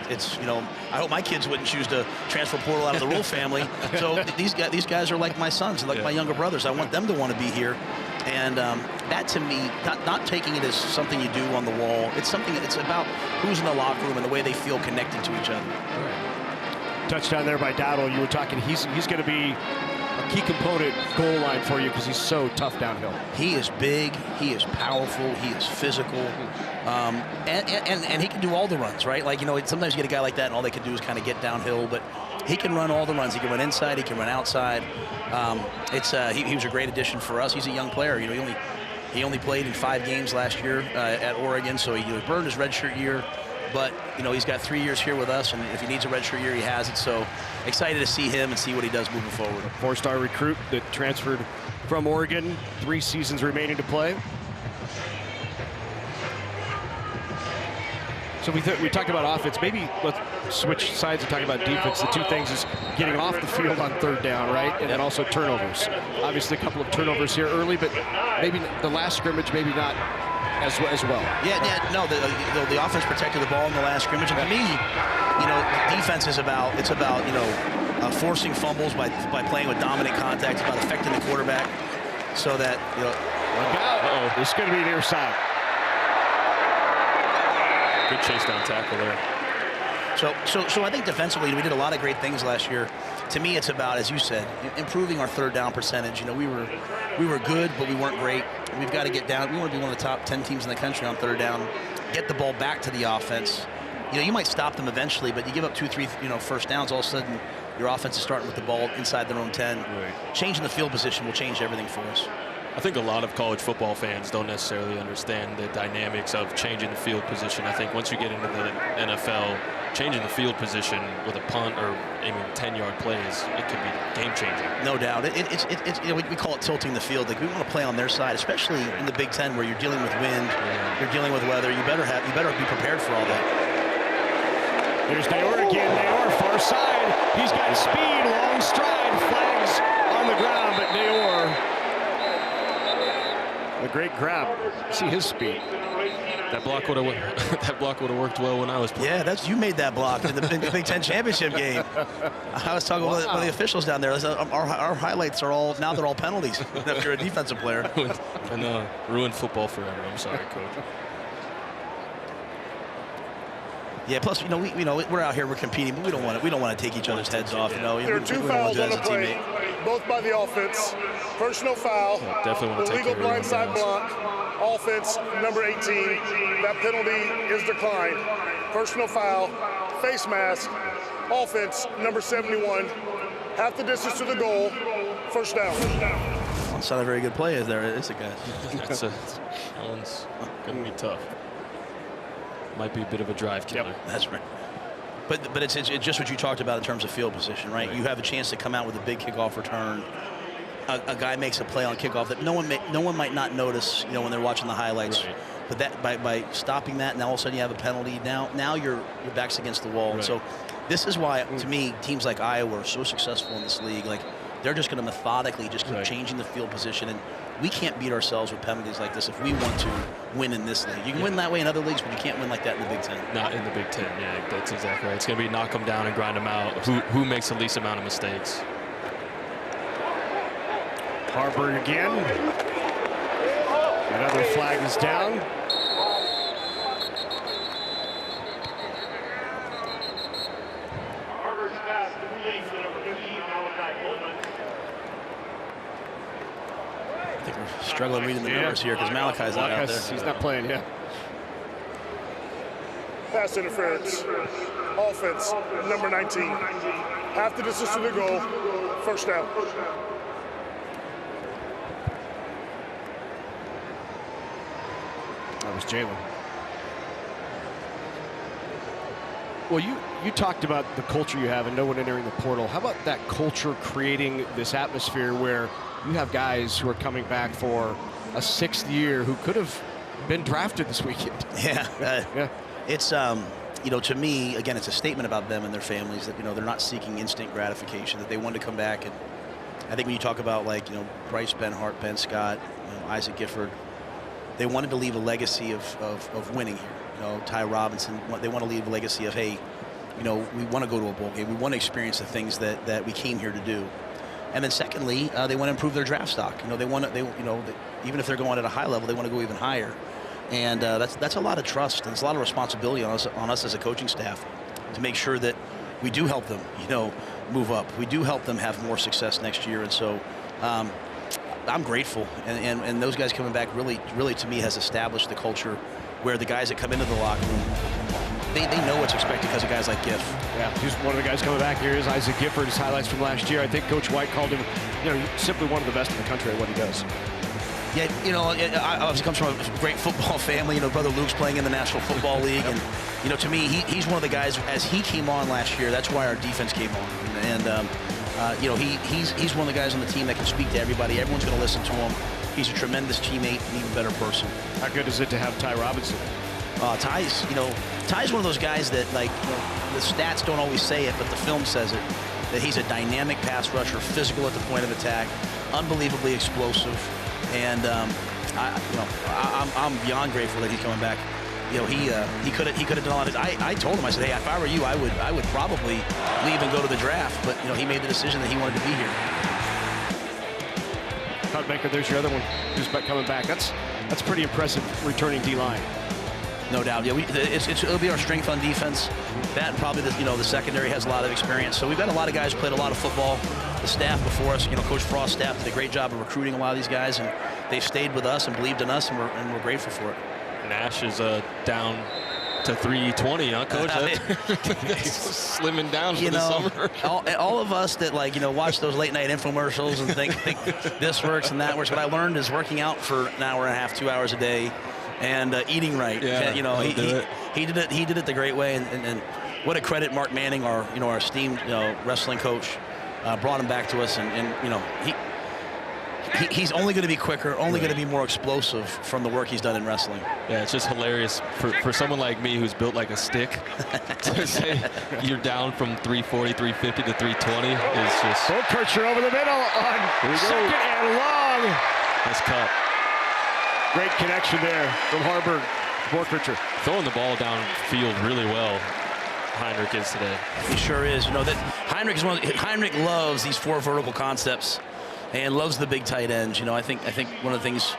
It's I hope my kids wouldn't choose to transfer portal out of the Rhule family. So these guys are like my sons, like my younger brothers. I want them to want to be here. And that to me, not taking it as something you do on the wall. It's about who's in the locker room and the way they feel connected to each other. Touchdown there by Dowdle. You were talking, he's going to be a key component goal line for you because he's so tough downhill. He is big, he is powerful, he is physical, and he can do all the runs, right? Like, sometimes you get a guy like that and all they can do is kind of get downhill, but he can run all the runs. He can run inside, he can run outside. He was a great addition for us. He's a young player. He only played in 5 games last year at Oregon, so he burned his redshirt year. But he's got 3 years here with us, and if he needs a redshirt year, he has it. So excited to see him and see what he does moving forward. A 4-star recruit that transferred from Oregon, 3 seasons remaining to play. So we talked about offense. Maybe let's switch sides and talk about defense. The 2 things is getting off the field on third down, right? And then also turnovers. Obviously a couple of turnovers here early, but maybe the last scrimmage, maybe not as well. No, the offense protected the ball in the last scrimmage. And to me, defense is about forcing fumbles by playing with dominant contact. It's about affecting the quarterback so that, This is going to be near side. Good chase down tackle there. So I think defensively we did a lot of great things last year. To me, it's about, as you said, improving our third down percentage. We were good, but we weren't great. We've got to get down. We want to be one of the top 10 teams in the country on third down. Get the ball back to the offense. You might stop them eventually, but you give up 2-3 first downs, all of a sudden your offense is starting with the ball inside their own 10. Right. Changing the field position will change everything for us. I think a lot of college football fans don't necessarily understand the dynamics of changing the field position. I think once you get into the NFL, changing the field position with a punt or 10-yard plays, it could be game-changing. No doubt. We call it tilting the field. Like, we want to play on their side, especially in the Big Ten where you're dealing with wind, you're dealing with weather. You better be prepared for all that. There's Nayor again. Nayor, far side. He's got speed, long stride, flags on the ground, but Nayor, a great grab. See his speed. That block would have worked well when I was playing. Yeah, you made that block in the Big Ten championship game. I was talking with one of the officials down there. Our highlights are all now they're all penalties if you're a defensive player. And ruined football forever. I'm sorry, Coach. Yeah. Plus, we're out here, we're competing, but we don't want to take each other's heads off. There are 2 fouls on the play, both by the offense. Personal foul. Yeah, definitely want to take illegal blindside block. Offense number 18. That penalty is declined. Personal foul. Face mask. Offense number 71. Half the distance to the goal. First down. That's not a very good play, is there? It's a guy. That one's going to be tough. Might be a bit of a drive killer. Yep, that's right. But it's just what you talked about in terms of field position, right? You have a chance to come out with a big kickoff return. A guy makes a play on kickoff that no one might not notice, when they're watching the highlights. Right. But that by stopping that, now all of a sudden you have a penalty. Now your back's against the wall. Right. So this is why, to me, teams like Iowa are so successful in this league. Like, they're just going to methodically just keep changing the field position, and we can't beat ourselves with penalties like this if we want to win in this league. You can win that way in other leagues, but you can't win like that in the Big Ten. Not in the Big Ten. Yeah, that's exactly right. It's going to be knock them down and grind them out. Who makes the least amount of mistakes? Harberg again. Another flag is down. I think we're struggling reading the numbers here because Malachi's not out there. He's not playing yet. Pass interference. Offense number 19. Half the distance to the goal. First down. That was Jalen. Well, you talked about the culture you have and no one entering the portal. How about that culture creating this atmosphere where you have guys who are coming back for a 6th year who could have been drafted this weekend? Yeah. It's, to me, again, it's a statement about them and their families that, they're not seeking instant gratification, that they want to come back. And I think when you talk about, Bryce, Ben Hart, Ben Scott, Isaac Gifford, they wanted to leave a legacy of winning here. Ty Robinson, they want to leave a legacy of, hey, we want to go to a bowl game. We want to experience the things that we came here to do. And then secondly, they want to improve their draft stock. Even if they're going at a high level, they want to go even higher. And that's a lot of trust, and it's a lot of responsibility on us as a coaching staff to make sure that we do help them, move up. We do help them have more success next year. And so I'm grateful. And those guys coming back really to me has established the culture where the guys that come into the locker room, they know what's expected because of guys like Giff. Yeah, he's one of the guys coming back here is Isaac Gifford. His highlights from last year. I think Coach White called him, simply one of the best in the country at what he does. Yeah, I obviously comes from a great football family. Brother Luke's playing in the National Football League, and to me, he's one of the guys. As he came on last year, that's why our defense came on, and he's one of the guys on the team that can speak to everybody. Everyone's going to listen to him. He's a tremendous teammate, an even better person. How good is it to have Ty Robinson? Ty's one of those guys that, the stats don't always say it, but the film says it, that he's a dynamic pass rusher, physical at the point of attack, unbelievably explosive, and I'm beyond grateful that he's coming back. He could have done a lot of. I told him, I said, hey, if I were you, I would probably leave and go to the draft, but he made the decision that he wanted to be here. Cutmaker, there's your other one who's coming back. That's pretty impressive returning D-line. No doubt. Yeah, it'll be our strength on defense. That and probably the secondary has a lot of experience. So we've got a lot of guys who played a lot of football. The staff before us, Coach Frost's staff did a great job of recruiting a lot of these guys, and they've stayed with us and believed in us, and we're grateful for it. Nash is down to 320, huh, Coach? Slimming down for the summer. all of us that watch those late night infomercials and think this works and that works. What I learned is working out for an hour and a half, 2 hours a day, and eating right. Yeah, he did it. He did it the great way, and what a credit Mark Manning, our esteemed wrestling coach, brought him back to us, and he's only going to be quicker, only going to be more explosive from the work he's done in wrestling. Yeah, it's just hilarious for someone like me who's built like a stick to say you're down from 340, 350 to 320 is just. Kircher over the middle on second and long. Nice cut. Great connection there from Harberg. Kircher throwing the ball downfield really well. Heinrich is today. He sure is. You know that Heinrich loves these 4 vertical concepts and loves the big tight ends. You know, I think one of the things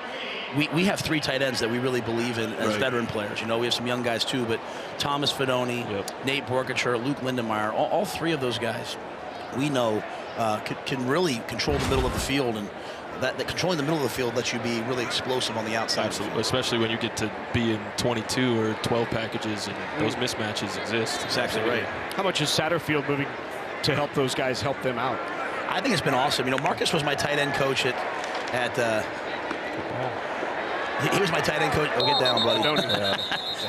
we have 3 tight ends that we really believe in as veteran players. You know, we have some young guys too, but Thomas Fedoni, Nate Borkacher, Luke Lindemeyer, all 3 of those guys we know can really control the middle of the field, and that controlling the middle of the field lets you be really explosive on the outside. Absolutely, especially when you get to be in 22 or 12 packages and those mismatches exist. Exactly right. How much is Satterfield moving to help those guys help them out? I think it's been awesome. You know, Marcus was my tight end coach at he was my tight end coach. Oh, get down, buddy.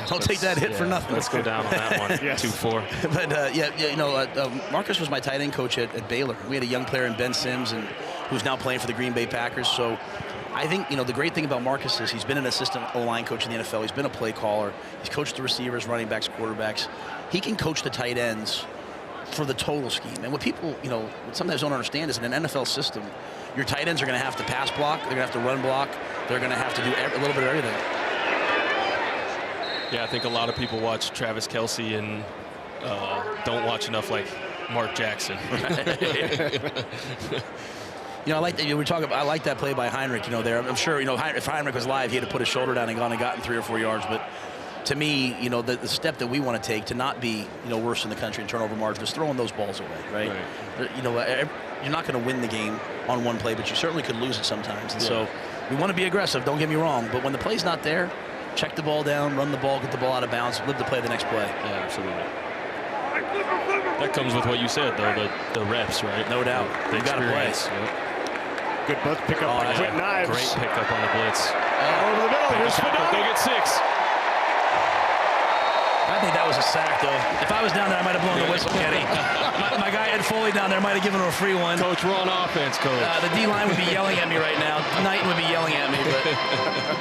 Don't take that hit for nothing. Let's go down on that one. 2-4. But Marcus was my tight end coach at Baylor. We had a young player in Ben Sims, and who's now playing for the Green Bay Packers. So I think, you know, the great thing about Marcus is he's been an assistant O-line coach in the NFL. He's been a play caller. He's coached the receivers, running backs, quarterbacks. He can coach the tight ends for the total scheme. And what people, you know, sometimes don't understand is in an NFL system, your tight ends are going to have to pass block, they're going to have to run block, they're going to have to do a little bit of everything. Yeah, I think a lot of people watch Travis Kelce and don't watch enough like Mark Jackson. You know, I like that. I like that play by Heinrich. You know, there. I'm sure. You know, if Heinrich was live, he'd have put his shoulder down and gone and gotten 3 or 4 yards. But to me, you know, the step that we want to take to not be, you know, worse in the country in turnover margin is throwing those balls away, right? You know, you're not going to win the game on one play, but you certainly could lose it sometimes. And so we want to be aggressive. Don't get me wrong. But when the play's not there, check the ball down, run the ball, get the ball out of bounds, live to play the next play. Yeah, absolutely. That comes with what you said, though, the reps, right? No doubt. You got to play. Good blitz pickup by Quentin Ives. Great pickup on the blitz. Over the middle. Here's Fedoni. Go get 6. I think that was a sack, though. If I was down there, I might have blown the whistle, Kenny. my guy Ed Foley down there might have given him a free one. Coach, we're on offense, Coach. The D-line would be yelling at me right now. Knighton would be yelling at me. But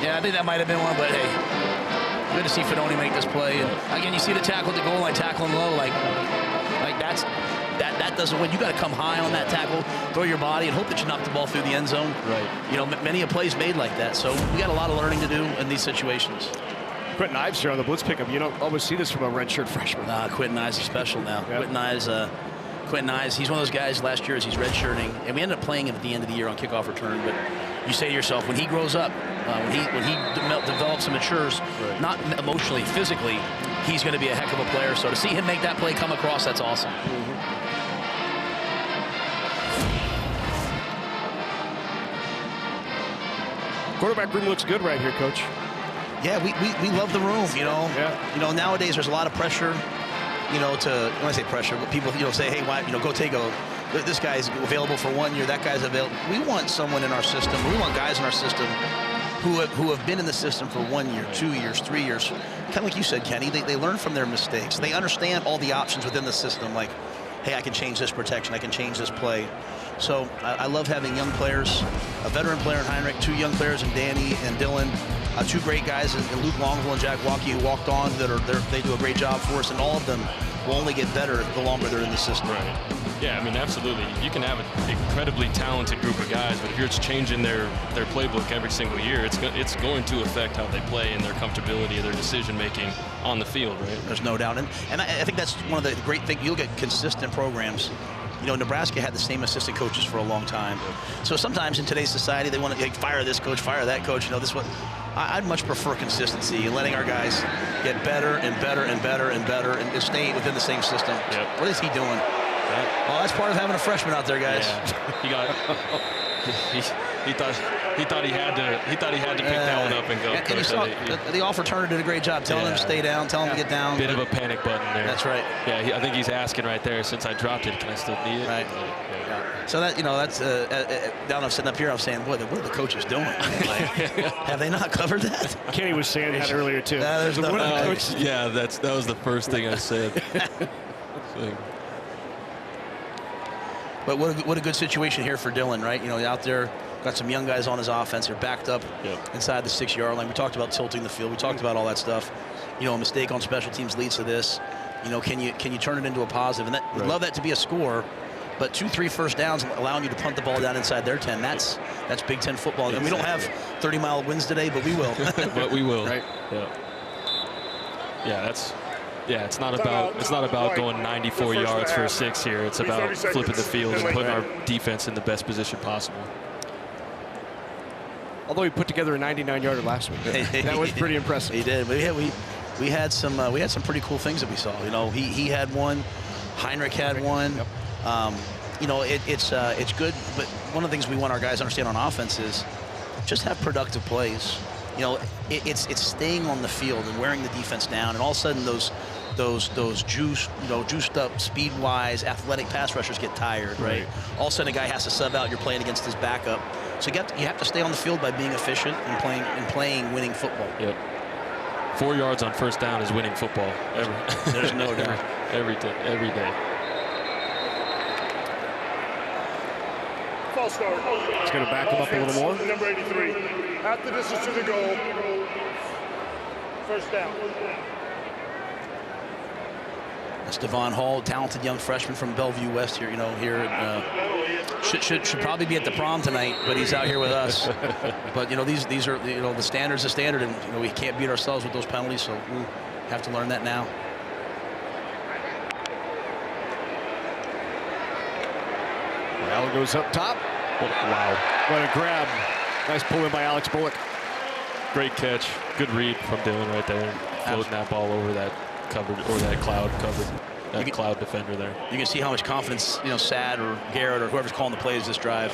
yeah, I think that might have been one. But, hey, good to see Fedoni make this play. And, again, you see the tackle at the goal line, tackling low. Like that doesn't win. You got to come high on that tackle, throw your body, and hope that you knock the ball through the end zone. Right. You know, many a play's made like that. So we got a lot of learning to do in these situations. Quentin Ives here on the blitz pickup. You don't always see this from a redshirt freshman. Quentin Ives is special now. Yep. Quentin Ives, he's one of those guys last year as he's redshirting, and we ended up playing him at the end of the year on kickoff return. But you say to yourself, when he grows up, when he develops and matures, not emotionally, physically, he's going to be a heck of a player. So to see him make that play come across, that's awesome. Quarterback room looks good right here, Coach. Yeah, we love the room, you know. Yeah. You know, nowadays there's a lot of pressure, you know, when I say pressure, people, you know, say, hey, why, you know, go take this guy's available for 1 year, that guy's available. We want someone in our system, we want guys in our system who have been in the system for 1 year, 2 years, 3 years. Kind of like you said, Kenny, they learn from their mistakes. They understand all the options within the system, like, hey, I can change this protection, I can change this play. So I love having young players, a veteran player in Heinrich, 2 young players in Danny and Dylan, 2 great guys in Luke Longville and Jack Waukee who walked on they do a great job for us, and all of them will only get better the longer they're in the system. Right. Yeah, I mean, absolutely. You can have an incredibly talented group of guys, but if you're just changing their playbook every single year, it's going to affect how they play and their comfortability, their decision-making on the field, right? There's no doubt. And I think that's one of the great things. You'll get consistent programs. You know, Nebraska had the same assistant coaches for a long time. So sometimes in today's society, they want to fire this coach, fire that coach. You know, this one. I'd much prefer consistency and letting our guys get better and better and better and better and stay within the same system. Yep. What is he doing? Well, that's part of having a freshman out there, guys. Yeah. He got. He thought he had to pick that one up and go. And you saw the off returner did a great job telling him to stay down, telling him to get down. Bit of a panic button there. That's right. Yeah, I think he's asking right there. Since I dropped it, can I still need it? Right. Yeah. So that, you know, that's down. I'm sitting up here. I'm saying, boy, what are the coaches doing? Have they not covered that? Kenny was saying that earlier too. Yeah, that was the first thing I said. But what a good situation here for Dylan, right? You know, out there Got some young guys on his offense. They're backed up inside the 6-yard line. We talked about tilting the field. We talked about all that stuff. You know, a mistake on special teams leads to this. You know, can you turn it into a positive? And we'd love that to be a score, but 2-3 first downs allowing you to punt the ball down inside their 10. That's Big Ten football. And we don't have 30-mile winds today, but we will. But we will. Right. Yeah, it's not about going 94 yards for a 6 here. It's about flipping the field and putting our defense in the best position possible. Although he put together a 99-yarder last week. That was pretty impressive. He did. We had some pretty cool things that we saw. You know, he had one, Heinrich had one. You know, it's good, but one of the things we want our guys to understand on offense is just have productive plays. You know, it's staying on the field and wearing the defense down, and all of a sudden those juiced up, speed-wise, athletic pass rushers get tired, right? All of a sudden a guy has to sub out. You're playing against his backup, so you have to stay on the field by being efficient and playing winning football. 4 yards on first down is winning football. There's no doubt. Every day. False start. It's going to back him up a little more. Number 83. Half the distance to the goal. First down. That's Devon Hall, talented young freshman from Bellevue West here. You know, should probably be at the prom tonight, but he's out here with us. But you know, these are the standard's the standard, and you know we can't beat ourselves with those penalties, so we have to learn that now. Raiola goes up top. Wow. What a grab. Nice pull in by Alex Bullock. Great catch. Good read from Dylan right there. Floating that ball over that covered, or that cloud covered. That cloud defender there. You can see how much confidence, you know, Sad or Garrett or whoever's calling the plays this drive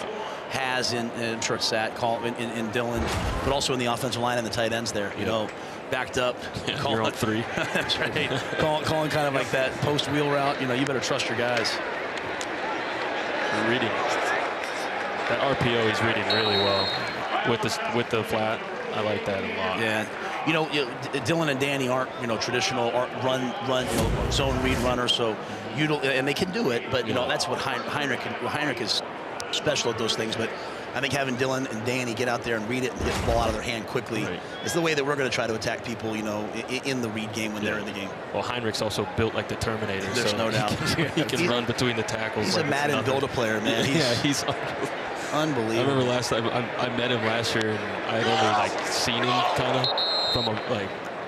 has in, I'm sure it's Sad, in Dylan, but also in the offensive line and the tight ends there. You know, backed up. You're on 3. That's right. calling kind of like that post wheel route. You know, you better trust your guys. Reading that RPO, he's reading really well with the flat. I like that a lot. Yeah, you know, Dylan and Danny aren't traditional run zone read runners, so and they can do it, but you know that's what Heinrich is special at those things. But I think having Dylan and Danny get out there and read it and get the ball out of their hand quickly is the way that we're going to try to attack people, you know, in the read game when they're in the game. Well, Heinrich's also built like the Terminator. There's no doubt. He can run between the tackles. He's a Madden build-a-player, man. He's unbelievable. I remember last time I met him last year, and I had only seen him kind of from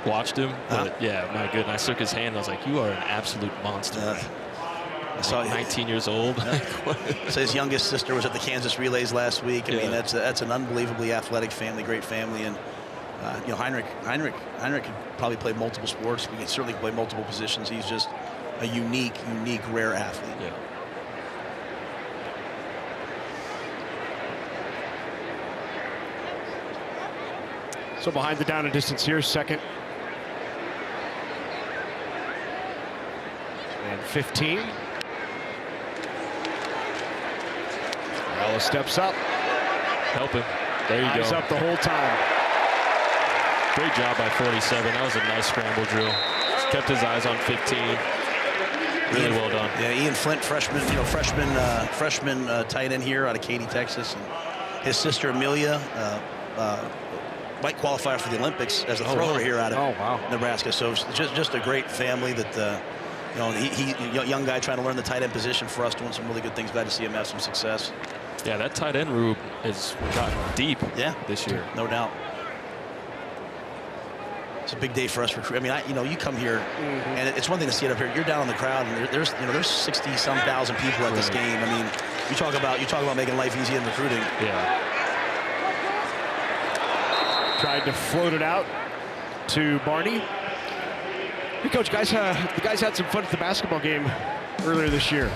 watched him. But yeah, my goodness, I shook his hand. And I was like, "You are an absolute monster." I saw 19 years old. So his youngest sister was at the Kansas Relays last week. I mean, that's an unbelievably athletic family, great family, and you know, Heinrich could probably play multiple sports. We can certainly play multiple positions. He's just a unique, rare athlete. Yeah. So behind the down and distance here, 2nd and 15. Raiola steps up. Help him. There you go. Eyes up the whole time. Great job by 47. That was a nice scramble drill. Just kept his eyes on 15. Really well done. Yeah, Ian Flint, freshman tight end here out of Katy, Texas, and his sister Amelia might qualify for the Olympics as a thrower here out of Nebraska. So it's just a great family that you know, he young guy trying to learn the tight end position for us, doing some really good things. Glad to see him have some success. Yeah, that tight end room has gotten deep this year. No doubt. It's a big day for us. I mean, you know, you come here, and it's one thing to see it up here. You're down in the crowd, and there's 60-some thousand people at this game. I mean, you talk about making life easy in recruiting. Yeah. Tried to float it out to Barney. Hey, Coach, the guys had some fun at the basketball game earlier this year.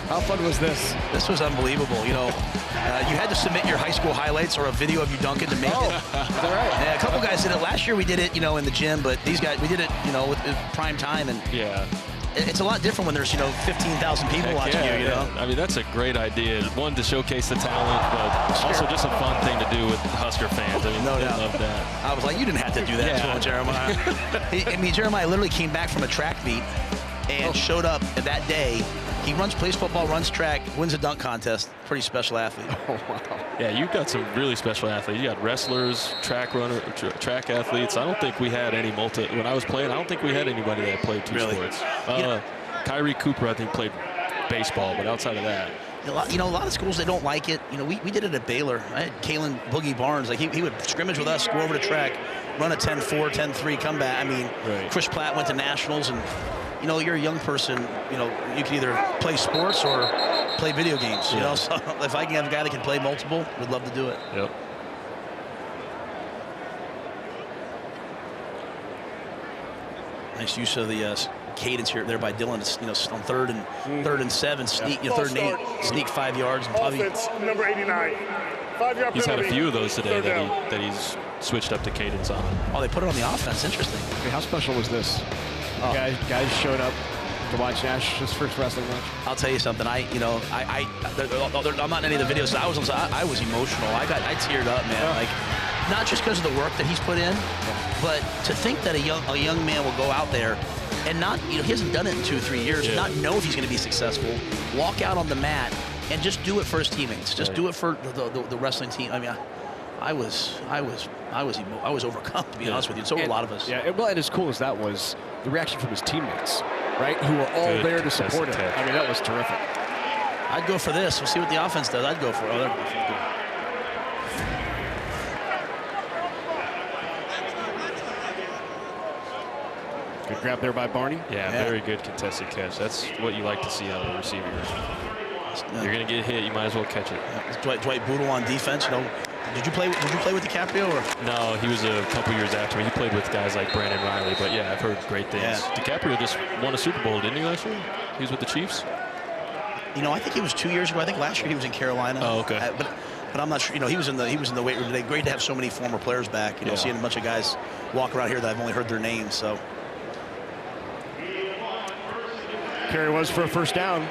How fun was this? This was unbelievable. You know, you had to submit your high school highlights or a video of you dunking to make it. Is that right? Yeah, a couple guys did it. Last year we did it, you know, in the gym, but these guys, we did it, you know, with prime time. And it's a lot different when there's, you know, 15,000 people watching you, you know? I mean, that's a great idea. One, to showcase the talent, but also just a fun thing to do with Husker fans. I mean, no doubt. Love that. I was like, you didn't have to do that to him, Jeremiah. I mean, Jeremiah literally came back from a track meet and showed up that day He plays football, runs track, wins a dunk contest. Pretty special athlete. Oh, wow. Yeah, you've got some really special athletes. You got wrestlers, track athletes. I don't think we had any when I was playing, I don't think we had anybody that played two sports. Kyrie Cooper, I think, played baseball, but outside of that. A lot of schools, they don't like it. We did it at Baylor. I had Kalin Boogie Barnes. Like he would scrimmage with us, go over the track, run a 10-4, 10-3 comeback. I mean, Chris Platt went to nationals, and you're a young person. You can either play sports or play video games. So if I can have a guy that can play multiple, we'd love to do it. Yep. Nice use of the cadence here there by Dylan. On third and 7, sneak, third and 8, sneak 5 yards. And Offense number 89. 5-yard He's had a penalty. few of those today that he's switched up to cadence on. Oh, they put it on the offense. Interesting. Okay, how special was this? Guys showed up to watch Nash's first wrestling match. I'll tell you something. I'm not in any of the videos. I was emotional. I teared up, man. Like, not just because of the work that he's put in, but to think that a young man will go out there and not, he hasn't done it in 2-3 years, not know if he's going to be successful, walk out on the mat and just do it for his teammates, just do it for the wrestling team. I mean, I was overcome, to be honest with you. So were a lot of us. Yeah, well, and as cool as that was, the reaction from his teammates, right, who were all there to support him. I mean, that was terrific. I'd go for this. We'll see what the offense does. I'd go for it. Good grab there by Barney. Yeah, very good contested catch. That's what you like to see out of a receiver. You're going to get hit, you might as well catch it. Dwight Boodle on defense. Did you play with DiCaprio? Or? No, he was a couple years after me. He played with guys like Brandon Riley, but yeah, I've heard great things. Yeah. DiCaprio just won a Super Bowl, didn't he, last year? He was with the Chiefs? I think it was 2 years ago. I think last year he was in Carolina. Oh, okay. But I'm not sure. He was in the weight room today. Great to have so many former players back. Seeing a bunch of guys walk around here that I've only heard their names. So. Carry was for a first down.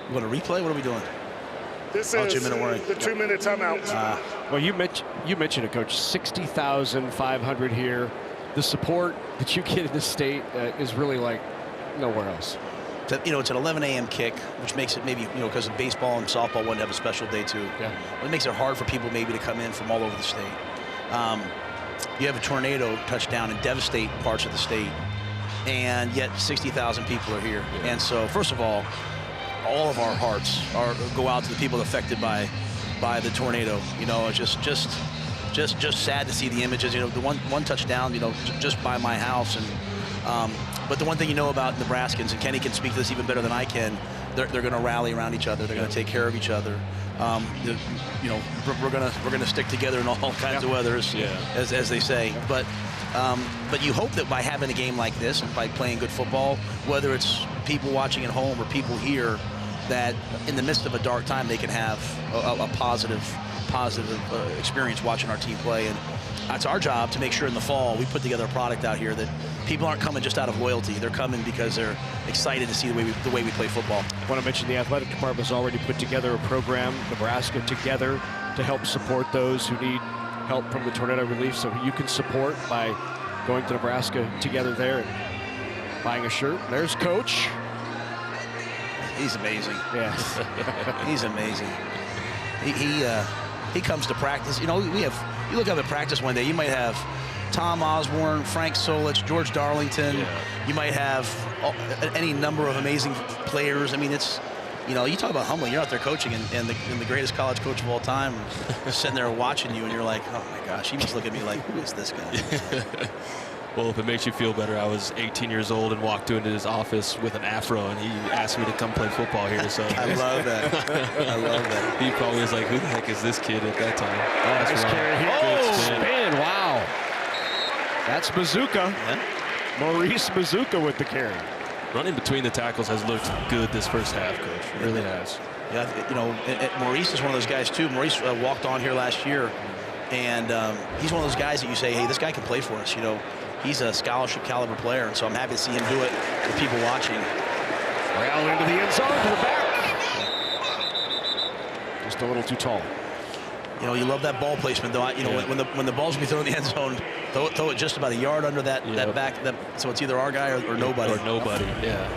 You want to replay? What are we doing? This is 2-minute warning. the 2-minute timeout. Well, you mentioned it, Coach. 60,500 here. The support that you get in the state is really like nowhere else. It's an 11 a.m. kick, which makes it maybe, because of baseball and softball wouldn't have a special day too. Yeah. It makes it hard for people maybe to come in from all over the state. You have a tornado touchdown and devastate parts of the state, and yet 60,000 people are here. Yeah. And so, first of all of our hearts go out to the people affected by the tornado. Just sad to see the images. The one touchdown, just by my house. And but the one thing about Nebraskans, and Kenny can speak to this even better than I can, they're going to rally around each other. They're going to take care of each other. We're going to stick together in all kinds of weathers, as they say. But you hope that by having a game like this and by playing good football, whether it's people watching at home or people here, that in the midst of a dark time they can have a positive experience watching our team play. And that's our job, to make sure in the fall we put together a product out here that people aren't coming just out of loyalty. They're coming because they're excited to see the way we play football. I want to mention the athletic department has already put together a program, Nebraska Together, to help support those who need help from the tornado relief. So you can support by going to Nebraska Together there and buying a shirt. There's Coach. He's amazing. Yes. He's amazing. He comes to practice. You look up at practice one day, you might have Tom Osborne, Frank Solich, George Darlington. Yeah. You might have any number of amazing players. I mean, it's, you talk about humbling. You're out there coaching, and the greatest college coach of all time sitting there watching you, and you're like, oh my gosh, he must look at me like, who is this guy? Well, if it makes you feel better, I was 18 years old and walked into his office with an afro, and he asked me to come play football here. So I love that. I love that. He probably was like, who the heck is this kid at that time? Nice carry here. Spin. Wow. That's Bazooka. Yeah. Maurice Bazooka with the carry. Running between the tackles has looked good this first half, Coach. It really has. Yeah, Maurice is one of those guys, too. Maurice walked on here last year, and he's one of those guys that you say, hey, this guy can play for us, He's a scholarship caliber player, and so I'm happy to see him do it with people watching. Raiola into the end zone to the back. Just a little too tall. You know, you love that ball placement, though. You know, when the ball's gonna be thrown in the end zone, throw it just about a yard under that back. So it's either our guy or nobody. Or nobody. Yeah.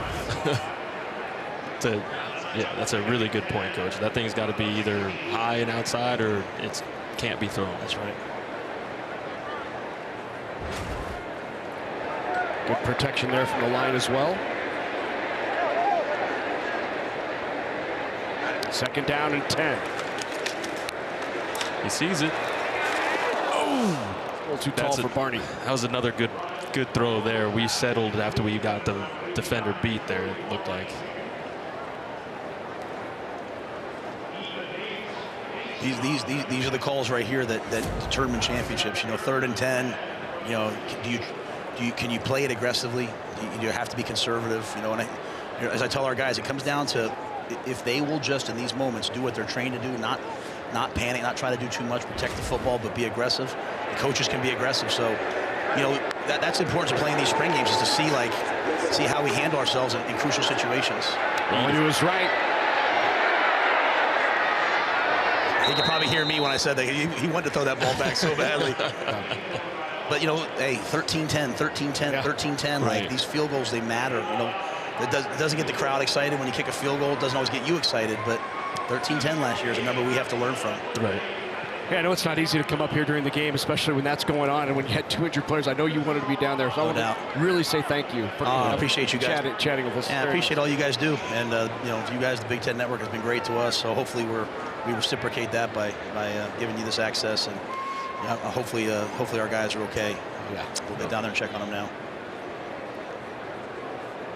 That's a really good point, Coach. That thing's got to be either high and outside, or it can't be thrown. That's right. Good protection there from the line as well. Second down and 10. He sees it. Oh, a little too tall for Barney. That was another good throw there. We settled after we got the defender beat there, it looked like. These are the calls right here that determine championships. You know, 3rd and 10. You know, can you play it aggressively? Do you have to be conservative? You know, and as I tell our guys, it comes down to if they will just in these moments do what they're trained to do, not panic, not try to do too much, protect the football, but be aggressive. The coaches can be aggressive. So, you know, that's the importance of playing these spring games, is to see how we handle ourselves in crucial situations. He was right. You can probably hear me when I said that. He wanted to throw that ball back so badly. But, you know, hey, 13-10, 13-10, 13-10. Right. Like, these field goals, they matter. You know, it doesn't get the crowd excited when you kick a field goal. It doesn't always get you excited, but 13-10 last year is a number we have to learn from. Right. Yeah, I know it's not easy to come up here during the game, especially when that's going on, and when you had 2 injured players. I know you wanted to be down there, so I want to really say thank you for I appreciate you guys chatting with us. Yeah, I appreciate all you guys do, and you know, you guys, the Big Ten Network, has been great to us. So hopefully we reciprocate that by giving you this access, and you know, hopefully our guys are okay. Yeah, we'll get down there and check on them now.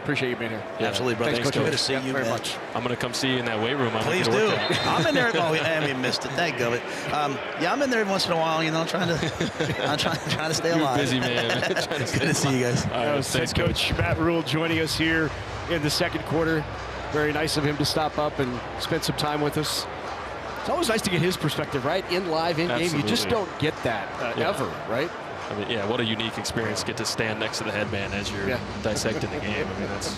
Appreciate you being here. Yeah, absolutely, brother. Thanks, Good to see you, very man. much. I'm going to come see you in that weight room. Please do. I'm in there. Oh, I missed it. Thank you. Yeah, I'm in there every once in a while. You know, trying to stay alive. You're busy, man. Good to see you guys. That was head coach Matt Rhule joining us here in the second quarter. Very nice of him to stop up and spend some time with us. It's always nice to get his perspective, right? In live, in game. You just don't get that ever, right? I mean, yeah, what a unique experience. Get to stand next to the headman as you're dissecting the game. I mean, that's.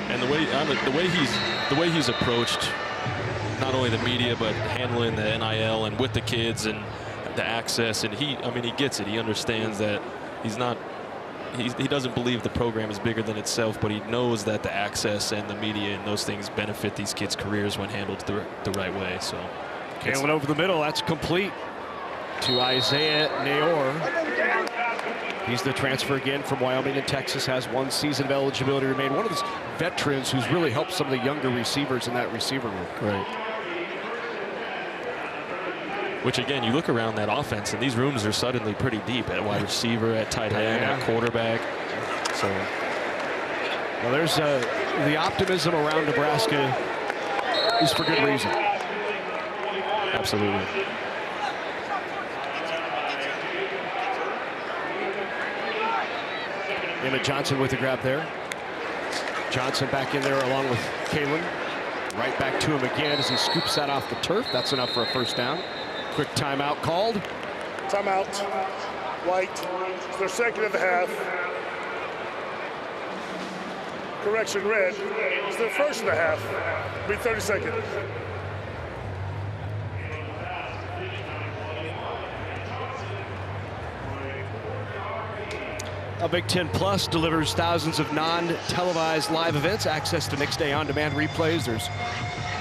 And the way he's approached not only the media but handling the NIL and with the kids and the access, and he gets it. He understands that he doesn't believe the program is bigger than itself, but he knows that the access and the media and those things benefit these kids' careers when handled the right way. So, Kalin over the middle, that's complete to Isaiah Nayor. He's the transfer again from Wyoming and Texas, has 1 season of eligibility remaining. One of those veterans who's really helped some of the younger receivers in that receiver room. Right. Which, again, you look around that offense, and these rooms are suddenly pretty deep at wide receiver, at tight end, at quarterback. So, well, there's the optimism around Nebraska is for good reason. Absolutely. Emmett Johnson with the grab there. Johnson back in there along with Kalin. Right back to him again as he scoops that off the turf. That's enough for a first down. Quick timeout called. Timeout. White. It's their second of the half. Correction, red. It's their first of the half. It'll be 30 seconds. A Big Ten Plus delivers thousands of non-televised live events, access to next day on-demand replays. There's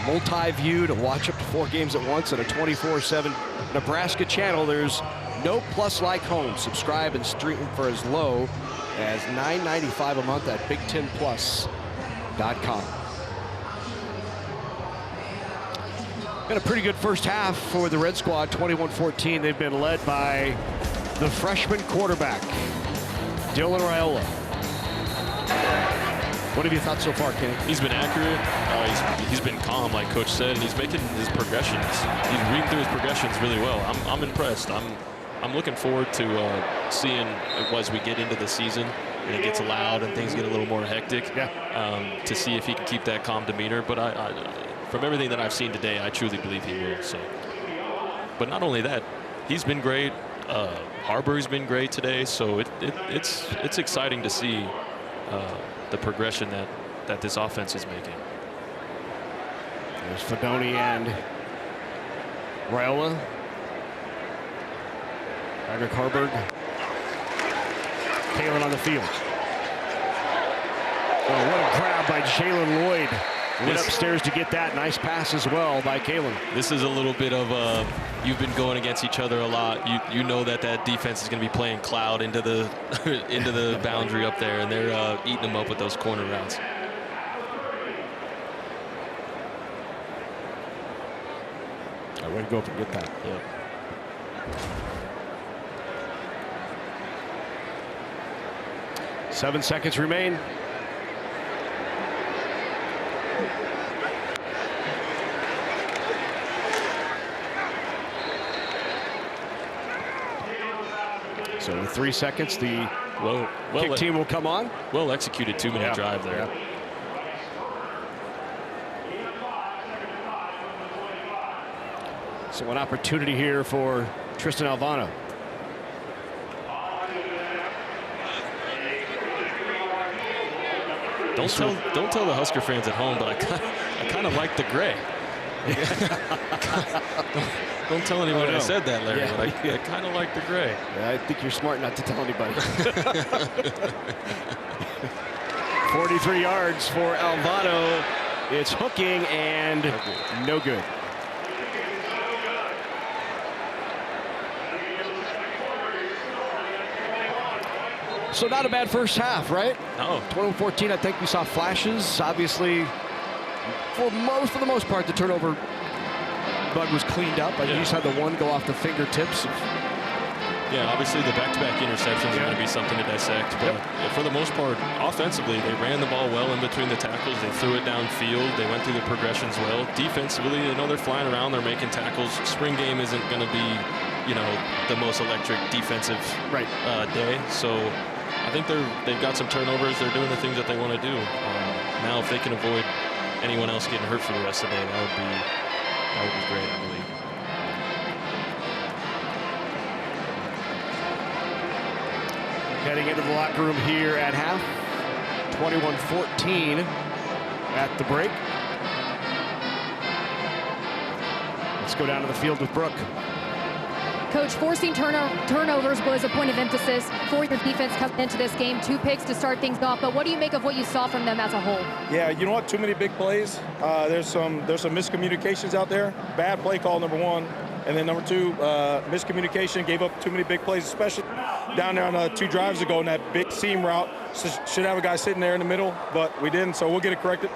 multi-view to watch up to 4 games at once on a 24/7 Nebraska channel. There's no plus like home. Subscribe and stream for as low as $9.95 a month at BigTenPlus.com. Got a pretty good first half for the Red Squad, 21-14. They've been led by the freshman quarterback, Dylan Raiola. What have you thought so far, Kenny? He's been accurate. He's been calm, like Coach said, and he's making his progressions. He's reading through his progressions really well. I'm impressed. I'm looking forward to seeing as we get into the season and it gets loud and things get a little more hectic. To see if he can keep that calm demeanor. But from everything that I've seen today, I truly believe he will. So, but not only that, he's been great. Harberg's been great today. So it's exciting to see the progression that this offense is making. There's Fedoni and Raiola. Isaac Harberg. Kalin on the field. Oh, what a grab by Jalen Lloyd. Went upstairs to get that. Nice pass as well by Kalin. This is a little bit of you've been going against each other a lot. You know that defense is going to be playing cloud into the into the boundary up there, and they're eating them up with those corner routes. Way to go up and get that. Yeah. Seven seconds remain. So with 3 seconds, the kick team will come on. Well executed 2-minute drive there. Yeah. So an opportunity here for Tristan Alvano. Don't tell the Husker fans at home, but I kind of like the gray. Don't tell anyone I said that, Larry, but I kind of like the gray. Yeah, I think you're smart not to tell anybody. 43 yards for Alvano. It's hooking and no good. So not a bad first half, right? No. 21-14, I think we saw flashes. Obviously, for the most part, the turnover bug was cleaned up. I think you just had the one go off the fingertips. Yeah, obviously the back-to-back interceptions are going to be something to dissect. But for the most part, offensively, they ran the ball well in between the tackles. They threw it downfield. They went through the progressions well. Defensively, they're flying around. They're making tackles. Spring game isn't going to be, the most electric defensive day. So I think they've got some turnovers. They're doing the things that they want to do. Now, if they can avoid anyone else getting hurt for the rest of the day, that would be great, I believe. Heading into the locker room here at half. 21-14 at the break. Let's go down to the field with Brooke. Coach, forcing turnovers was a point of emphasis for your defense coming into this game. 2 picks to start things off, but what do you make of what you saw from them as a whole? Yeah, you know what? Too many big plays. There's some miscommunications out there. Bad play call, number one. And then number 2, miscommunication, gave up too many big plays, especially down there on 2 drives ago in that big seam route. Should have a guy sitting there in the middle, but we didn't, so we'll get it corrected.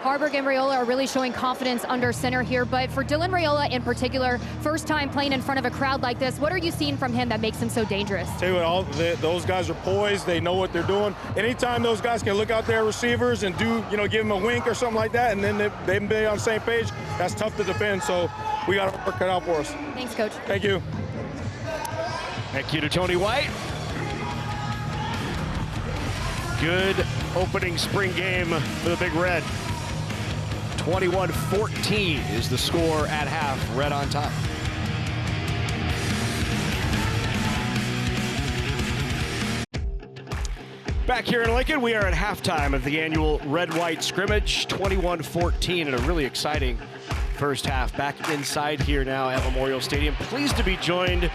Harberg and Raiola are really showing confidence under center here, but for Dylan Raiola in particular, first time playing in front of a crowd like this, what are you seeing from him that makes him so dangerous? Tell you what, those guys are poised. They know what they're doing. Anytime those guys can look out their receivers and give them a wink or something like that, and then they've been on the same page, that's tough to defend. So we got to work it out for us. Thanks, Coach. Thank you. Thank you to Tony White. Good opening spring game for the Big Red. 21-14 is the score at half. Red on top. Back here in Lincoln, we are at halftime of the annual Red-White Scrimmage. 21-14 in a really exciting first half. Back inside here now at Memorial Stadium. Pleased to be joined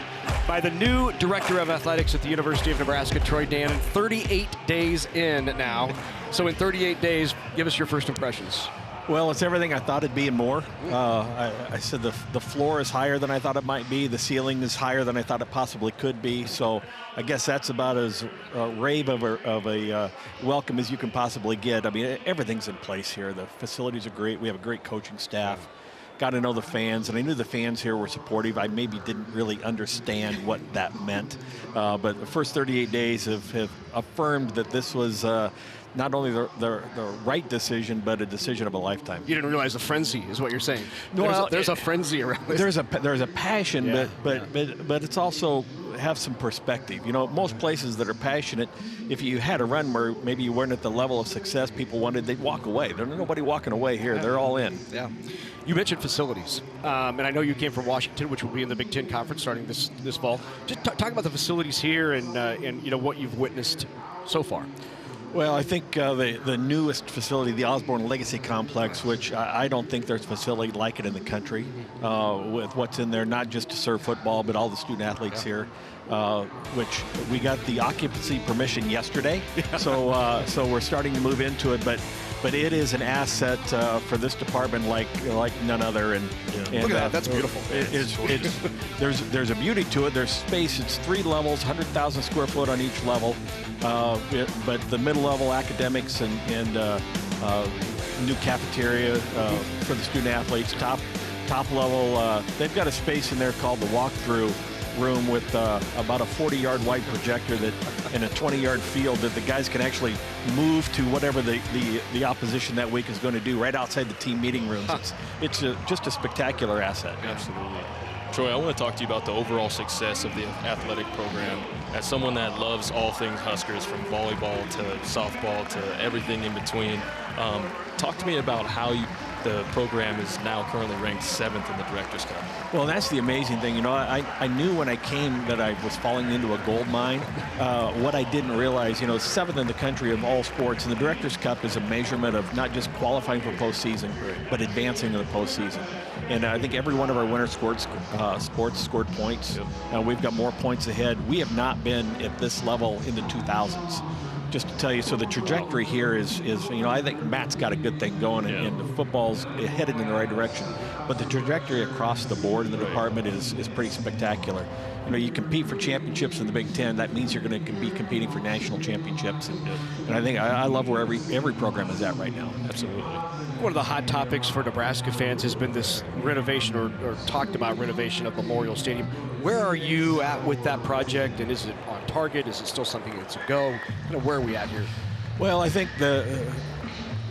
by the new Director of Athletics at the University of Nebraska, Troy Dannen. 38 days in now. So in 38 days, give us your first impressions. Well, it's everything I thought it'd be and more. I said the floor is higher than I thought it might be. The ceiling is higher than I thought it possibly could be. So I guess that's about as rave of a welcome as you can possibly get. I mean, everything's in place here. The facilities are great. We have a great coaching staff. Got to know the fans, and I knew the fans here were supportive. I maybe didn't really understand what that meant. But the first 38 days have affirmed that this was not only the right decision, but a decision of a lifetime. You didn't realize a frenzy is what you're saying. There's a frenzy around this. There's a passion, but it's also have some perspective. Most places that are passionate, if you had a run where maybe you weren't at the level of success people wanted, they'd walk away. There's nobody walking away here. They're all in. Yeah. You mentioned facilities, and I know you came from Washington, which will be in the Big Ten Conference starting this fall. Just talk about the facilities here and what you've witnessed so far. Well, I think the newest facility, the Osborne Legacy Complex, which I don't think there's a facility like it in the country, with what's in there, not just to serve football, but all the student athletes here, which we got the occupancy permission yesterday. So we're starting to move into it, but it is an asset for this department like none other. And look at that, that's beautiful. There's a beauty to it. There's space. It's 3 levels, 100,000 square foot on each level. But the middle level academics and new cafeteria for the student athletes. Top level, they've got a space in there called the walkthrough room with about a 40-yard wide projector that in a 20-yard field that the guys can actually move to whatever the opposition that week is going to do right outside the team meeting rooms. It's just a spectacular asset. Absolutely. Troy, I want to talk to you about the overall success of the athletic program. As someone that loves all things Huskers, from volleyball to softball to everything in between, talk to me about how the program is now currently ranked 7th in the Directors' Cup. Well, that's the amazing thing. You know, I knew when I came that I was falling into a gold mine. What I didn't realize, 7th in the country of all sports, and the Directors' Cup is a measurement of not just qualifying for postseason, but advancing to the postseason. And I think every one of our winter sports scored points. We've got more points ahead. We have not been at this level in the 2000s. Just to tell you, so the trajectory here is I think Matt's got a good thing going, and the football's headed in the right direction. But the trajectory across the board in the department is pretty spectacular. You compete for championships in the Big Ten. That means you're going to be competing for national championships. And I think I love where every program is at right now. Absolutely. One of the hot topics for Nebraska fans has been this renovation or talked about renovation of Memorial Stadium. Where are you at with that project, and is it on target? Is it still something that's a go? Where are we at here? Well, I think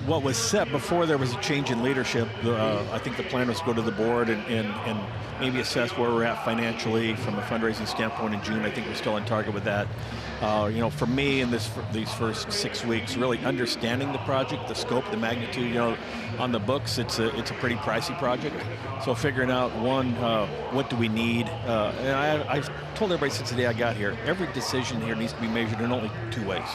what was set before there was a change in leadership, I think the plan was to go to the board and maybe assess where we're at financially from a fundraising standpoint in June. I think we're still on target with that. For me in these first 6 weeks, really understanding the project, the scope, the magnitude. On the books, it's a pretty pricey project. So figuring out, one, what do we need? And I've told everybody since the day I got here, every decision here needs to be measured in only 2 ways.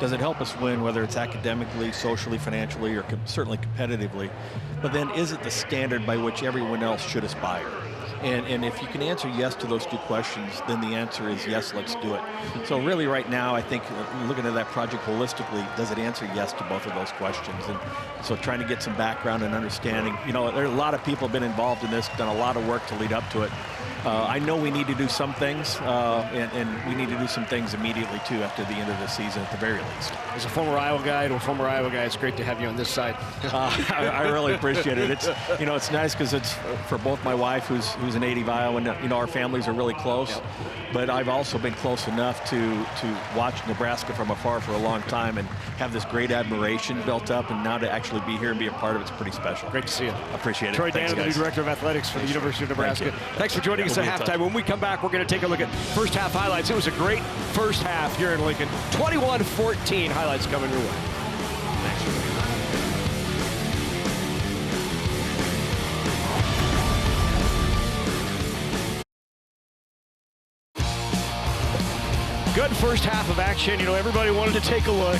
Does it help us win, whether it's academically, socially, financially, or certainly competitively? But then is it the standard by which everyone else should aspire? And if you can answer yes to those 2 questions, then the answer is yes, let's do it. So really right now, I think looking at that project holistically, does it answer yes to both of those questions? And so trying to get some background and understanding. There are a lot of people have been involved in this, done a lot of work to lead up to it. I know we need to do some things, and we need to do some things immediately, too, after the end of the season, at the very least. As a former Iowa guy to a former Iowa guy, it's great to have you on this side. I really appreciate it. It's nice because it's for both my wife, who's an native Iowan, our families are really close. Yep. But I've also been close enough to watch Nebraska from afar for a long time and have this great admiration built up, and now to actually be here and be a part of it's pretty special. Great to see you. I appreciate it. Troy Dannen, the new Director of Athletics for the University of Nebraska. Thanks for joining us at halftime. When we come back, we're going to take a look at first half highlights. It was a great first half here in Lincoln. 21-14 highlights coming your way. Good first half of action. Everybody wanted to take a look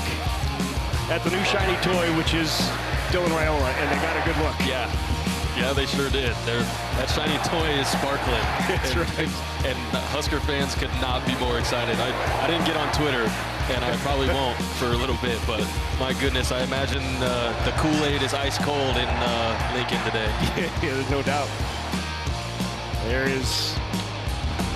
at the new shiny toy, which is Dylan Raiola, and they got a good look. Yeah, they sure did. That shiny toy is sparkling. That's right. And Husker fans could not be more excited. I didn't get on Twitter, and I probably won't for a little bit, but my goodness, I imagine the Kool-Aid is ice cold in Lincoln today. Yeah, there's no doubt. There is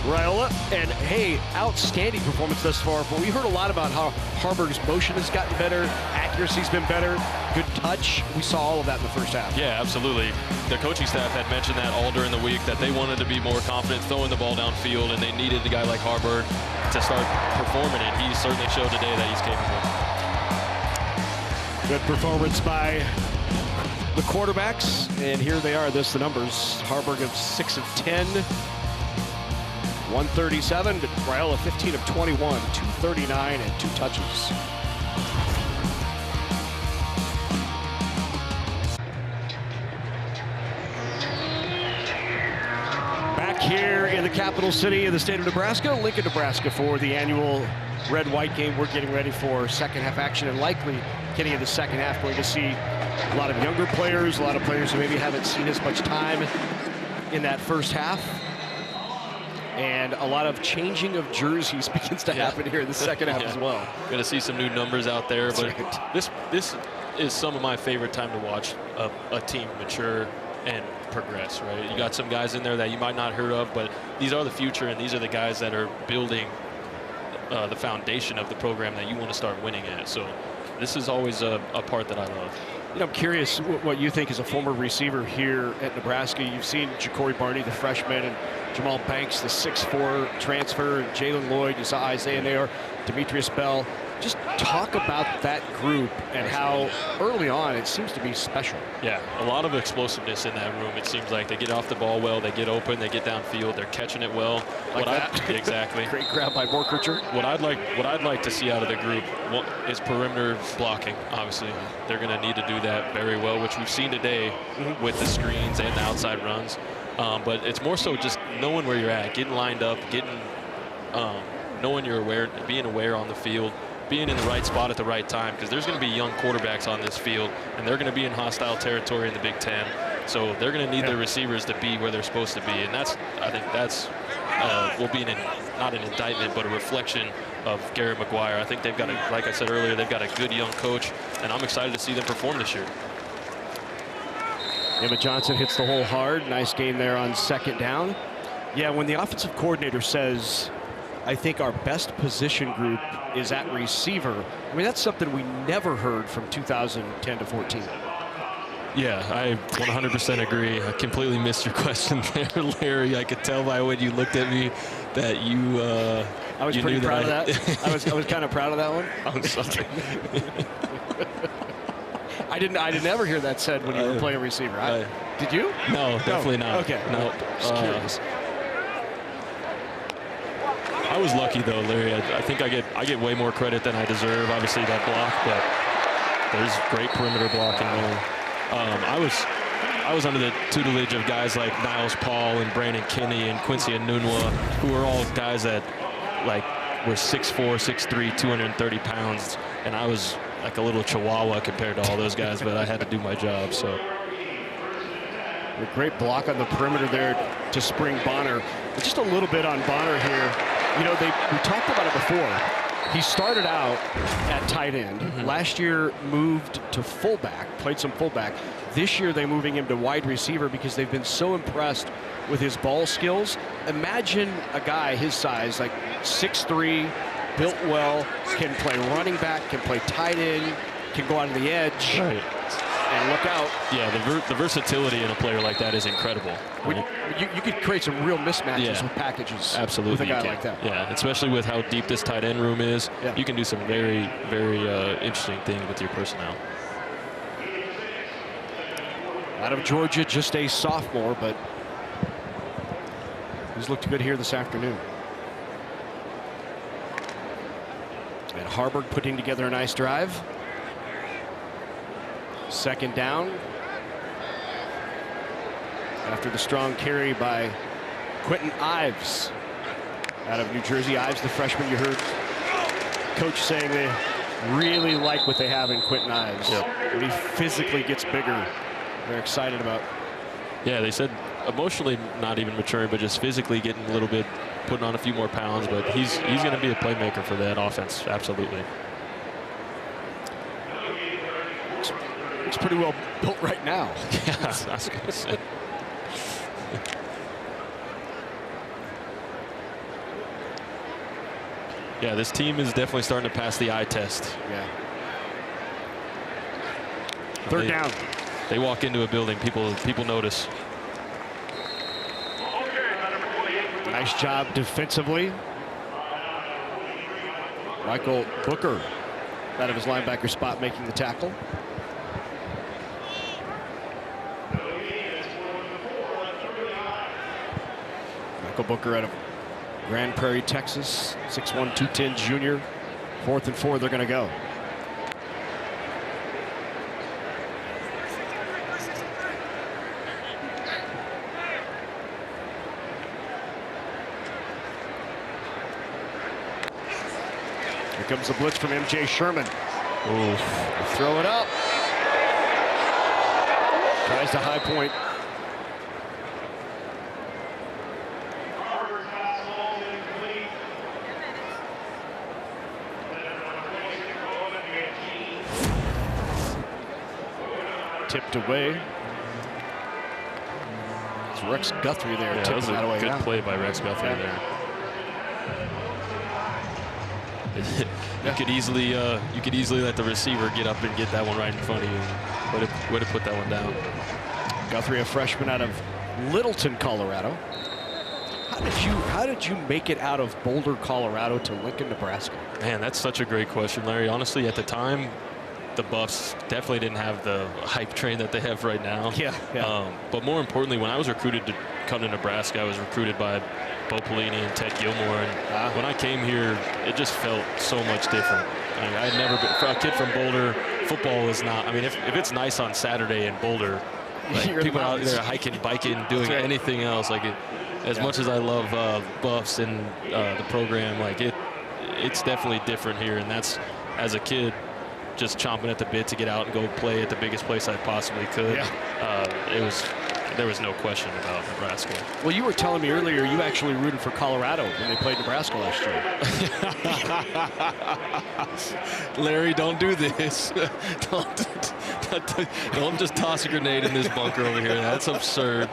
Raiola, and hey, outstanding performance thus far. But we heard a lot about how Harberg's motion has gotten better, accuracy's been better, good touch. We saw all of that in the first half. Yeah, absolutely. The coaching staff had mentioned that all during the week, that they wanted to be more confident throwing the ball downfield, and they needed a guy like Harberg to start performing it. He certainly showed today that he's capable. Good performance by the quarterbacks, and here they are. This the numbers. Harberg of 6 of 10. 137, but Raiola 15 of 21, 239, and 2 touches. Back here in the capital city of the state of Nebraska, Lincoln, Nebraska, for the annual red-white game. We're getting ready for second half action, and likely getting into the second half, going to see a lot of younger players, a lot of players who maybe haven't seen as much time in that first half. And a lot of changing of jerseys begins to happen here in the second half as well. Going to see some new numbers out there, but this is some of my favorite time to watch a team mature and progress, right? You got some guys in there that you might not heard of, but these are the future, and these are the guys that are building the foundation of the program that you want to start winning at. So this is always a part that I love. You know, I'm curious what you think as a former receiver here at Nebraska. You've seen Ja'Cory Barney, the freshman, and Jamal Banks, the 6'4" transfer, and Jalen Lloyd. You saw Isaiah Nair, Demetrius Bell. Just talk about that group and how early on it seems to be special. Yeah, a lot of explosiveness in that room. It seems like they get off the ball well, they get open, they get downfield, they're catching it well. Like that. Exactly. Great grab by Morkricher. What I'd like to see out of the group is perimeter blocking. Obviously, they're going to need to do that very well, which we've seen today with the screens and the outside runs. But it's more so just knowing where you're at, getting lined up, knowing you're aware, being aware on the field, being in the right spot at the right time, because there's going to be young quarterbacks on this field, and they're going to be in hostile territory in the Big Ten. So they're going to need their receivers to be where they're supposed to be, and I think that's will be not an indictment, but a reflection of Garrett McGuire. I think they've got like I said earlier, they've got a good young coach, and I'm excited to see them perform this year. Emmett Johnson hits the hole hard. Nice game there on second down. Yeah, when the offensive coordinator says, I think our best position group is at receiver, I mean, that's something we never heard from 2010 to 14. Yeah, I 100% agree. I completely missed your question there, Larry. I could tell by when you looked at me that you I was pretty proud of that. I was kind of proud of that one. I'm sorry. I didn't ever hear that said when you were playing receiver. Did you? No, definitely not. Okay. No. Just curious. I was lucky though, Larry. I think I get way more credit than I deserve. Obviously that block, but there's great perimeter blocking there. I was under the tutelage of guys like Niles Paul and Brandon Kinney and Quincy Anunwa, who were all guys that were 6'4", 6'3", 230 pounds, and I was like a little chihuahua compared to all those guys, but I had to do my job. So a great block on the perimeter there to spring Bonner. Just a little bit on Bonner here. You know, we talked about it before. He started out at tight end. Last year moved to fullback, played some fullback. This year they're moving him to wide receiver because they've been so impressed with his ball skills. Imagine a guy his size, like 6'3", built well, can play running back, can play tight end, can go out on the edge. Right. And look out. Yeah, the versatility in a player like that is incredible. Right? You could create some real mismatches with packages. Absolutely, with a guy like that. Yeah, especially with how deep this tight end room is. Yeah. You can do some very, very interesting things with your personnel. Out of Georgia, just a sophomore, but he's looked good here this afternoon. And Harberg putting together a nice drive. Second down. After the strong carry by Quentin Ives out of New Jersey. Ives, the freshman, you heard coach saying they really like what they have in Quentin Ives. Yep. When he physically gets bigger, they're excited about. Yeah, they said emotionally not even maturing, but just physically getting a little bit, putting on a few more pounds. But he's going to be a playmaker for that offense, absolutely. It's pretty well built right now. Yeah, I was going to say. Yeah, this team is definitely starting to pass the eye test. Yeah. Third down. They walk into a building, people notice. Nice job defensively. Michael Booker out of his linebacker spot making the tackle. Michael Booker out of Grand Prairie, Texas, 6'1", 210 junior. 4th and 4, they're going to go. Here comes the blitz from MJ Sherman. Ooh, throw it up. Tries to high point. Tipped away. It's Rex Guthrie there. Yeah, that was a good away. play by Rex Guthrie there. You could easily let the receiver get up and get that one right in front of you. Way to put that one down. Guthrie, a freshman out of Littleton, Colorado. How did you make it out of Boulder, Colorado to Lincoln, Nebraska? Man, that's such a great question, Larry. Honestly, at the time, the Buffs definitely didn't have the hype train that they have right now. Yeah. But more importantly, when I was recruited to come to Nebraska, I was recruited by Bo Pelini and Ted Gilmore. And when I came here, it just felt so much different. I mean, I had never been, for a kid from Boulder, football is not, I mean, if it's nice on Saturday in Boulder, like people out there hiking, biking, doing anything else, like as much as I love Buffs and the program, like it's definitely different here. And that's, as a kid, just chomping at the bit to get out and go play at the biggest place I possibly could. There was no question about Nebraska. Well, you were telling me earlier you actually rooted for Colorado when they played Nebraska last year. Larry, don't do this. Don't just toss a grenade in this bunker over here. That's absurd.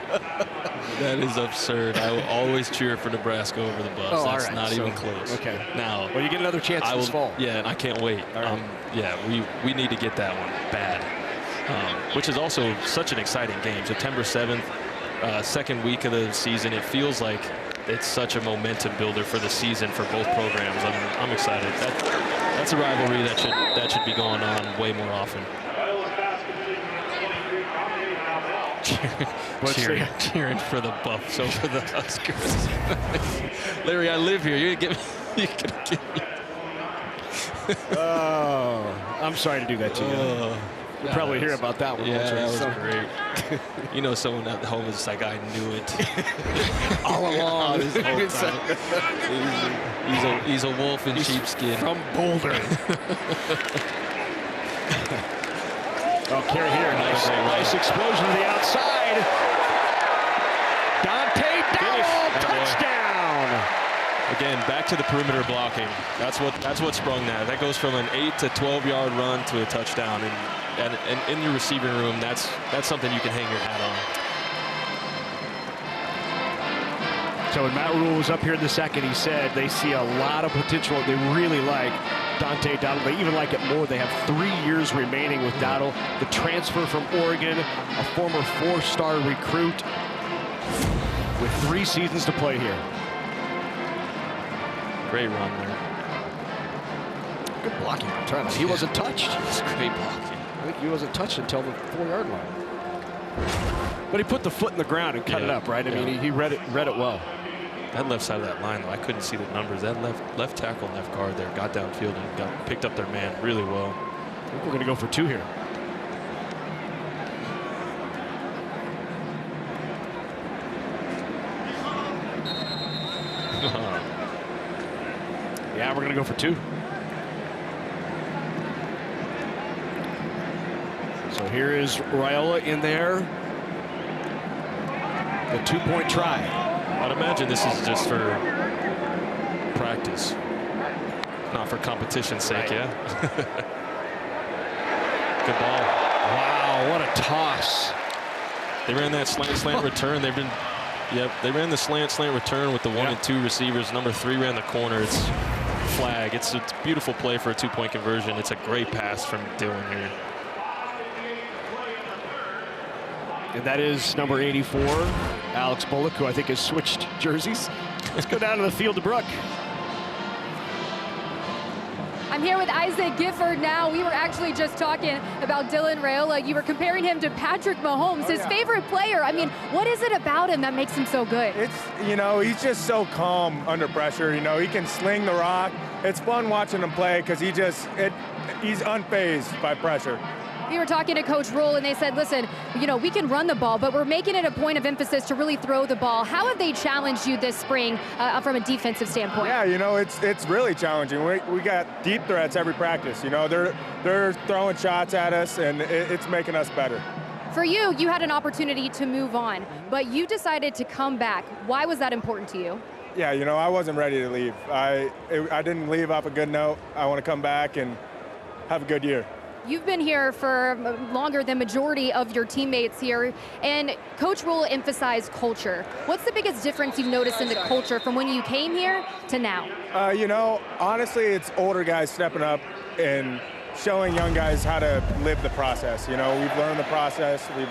That is absurd. I will always cheer for Nebraska over the Buffs. Oh, that's right. not even close. Okay. Now, well, you get another chance this fall. Yeah, and I can't wait. Right. Yeah, we need to get that one bad. Which is also such an exciting game. September 7th, second week of the season. It feels like it's such a momentum builder for the season for both programs. I'm excited. That's a rivalry that should be going on way more often. Cheering for the Buffs over the Huskers. Larry, I live here. You're gonna get me. Oh, I'm sorry to do that to you. You'll probably hear about that one. Yeah, that was great. You know, someone at home is like, I knew it all along. This whole time. He's a wolf in sheepskin. From Boulder. Carry here. Nice explosion to the outside. Dante Dow, touchdown. Again, back to the perimeter blocking. That's what sprung that. That goes from an 8 to 12-yard run to a touchdown. And in your receiving room, that's something you can hang your hat on. So when Matt Rhule was up here in the second, he said they see a lot of potential. They really like Dante Dow. They even like it more. They have 3 years remaining with Dowdle. The transfer from Oregon, a former 4-star recruit with 3 seasons to play here. Great run there. Good blocking. He wasn't touched. It's great blocking. I think he wasn't touched until the 4-yard line. But he put the foot in the ground and cut it up, right? I mean, he read it well. That left side of that line, though, I couldn't see the numbers. That left tackle and left guard there got downfield and picked up their man really well. I think we're going to go for 2 here. Yeah, we're going to go for 2. So here is Raiola in there. The 2-point try. I'd imagine this is just for practice, not for competition's sake, yeah? Good ball. Wow, what a toss. They ran that slant return. They ran the slant return with the 1 and 2 receivers. Number 3 ran the corner. It's flag. It's a beautiful play for a 2-point conversion. It's a great pass from Dylan here. And that is number 84, Alex Bullock, who I think has switched jerseys. Let's go down to the field to Brooke. I'm here with Isaac Gifford now. We were actually just talking about Dylan Raiola. You were comparing him to Patrick Mahomes, his favorite player. I mean, what is it about him that makes him so good? It's, he's just so calm under pressure. He can sling the rock. It's fun watching him play because he's unfazed by pressure. We were talking to Coach Rhule, and they said, listen, you know, we can run the ball, but we're making it a point of emphasis to really throw the ball. How have they challenged you this spring from a defensive standpoint? Yeah, you know, it's really challenging. We got deep threats every practice. You know, they're throwing shots at us, and it's making us better. For you, you had an opportunity to move on, but you decided to come back. Why was that important to you? Yeah, you know, I wasn't ready to leave. I didn't leave off a good note. I want to come back and have a good year. You've been here for longer than majority of your teammates here, and Coach Rhule emphasized culture. What's the biggest difference you've noticed in the culture from when you came here to now? You know, honestly, it's older guys stepping up and showing young guys how to live the process. You know, we've learned the process, we've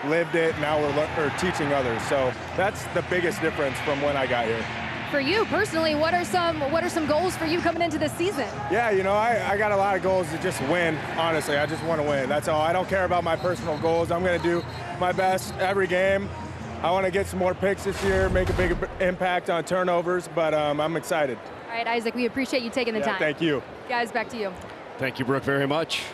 lived it, now we're teaching others. So that's the biggest difference from when I got here. For you personally, what are some goals for you coming into this season? Yeah, you know, I got a lot of goals to just win, honestly. I just want to win. That's all. I don't care about my personal goals. I'm going to do my best every game. I want to get some more picks this year, make a big impact on turnovers, but I'm excited. All right, Isaac, we appreciate you taking the time. Thank you. Guys, back to you. Thank you, Brooke, very much.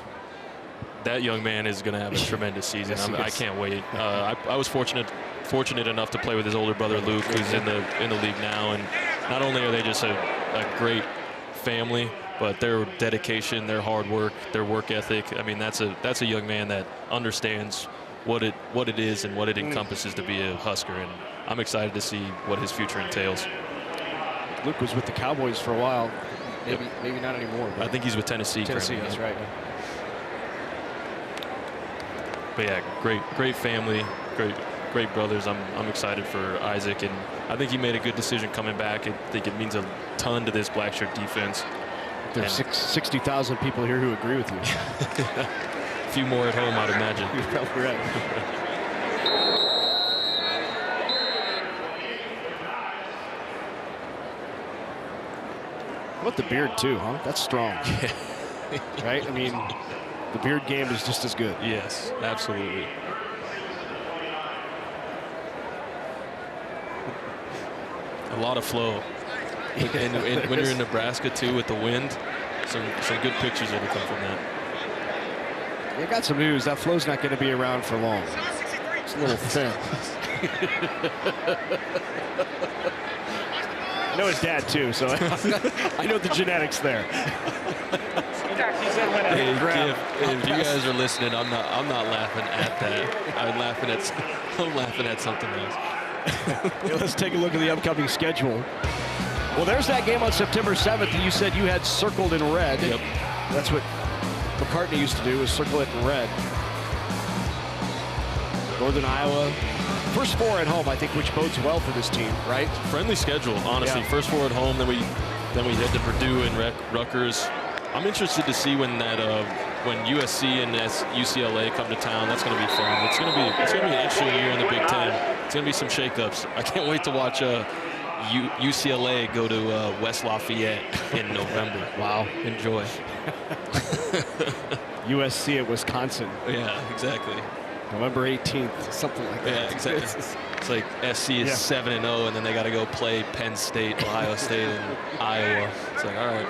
That young man is going to have a tremendous season. I can't wait. I was fortunate enough to play with his older brother Luke, who's in the league now, and not only are they just a great family, but their dedication, their hard work, their work ethic. I mean, that's a young man that understands what it is and what it encompasses to be a Husker, and I'm excited to see what his future entails. Luke was with the Cowboys for a while. Maybe not anymore. I think he's with Tennessee. Tennessee, that's right. But yeah, great family, great brothers. I'm excited for Isaac, and I think he made a good decision coming back. I think it means a ton to this black shirt defense. There's 60,000 people here who agree with you. A few more at home, I'd imagine. You're probably right. How about the beard too, huh? That's strong. Right? I mean, the beard game is just as good. Yes, absolutely. A lot of flow. And when you're in Nebraska too with the wind, some good pictures are to come from that. I got some news. That flow's not going to be around for long. It's a little thin. I know his dad too, so I know the genetics there. Hey, if you guys are listening, I'm not laughing at that. I'm laughing at something else. Let's take a look at the upcoming schedule. Well, there's that game on September 7th that you said you had circled in red. Yep. That's what McCartney used to do, is circle it in red. Northern Iowa. First four at home, I think, which bodes well for this team, right? Friendly schedule, honestly. Yeah. First four at home, then we head to Purdue and Rutgers. I'm interested to see when USC and UCLA come to town. That's going to be fun. It's going to be an interesting year in the Big Ten. It's going to be some shakeups. I can't wait to watch UCLA go to West Lafayette in November. Wow, enjoy. USC at Wisconsin. Yeah, exactly. November 18th, something like that. Yeah, exactly. It's like SC is 7-0, and then they got to go play Penn State, Ohio State, and Iowa. It's like, all right.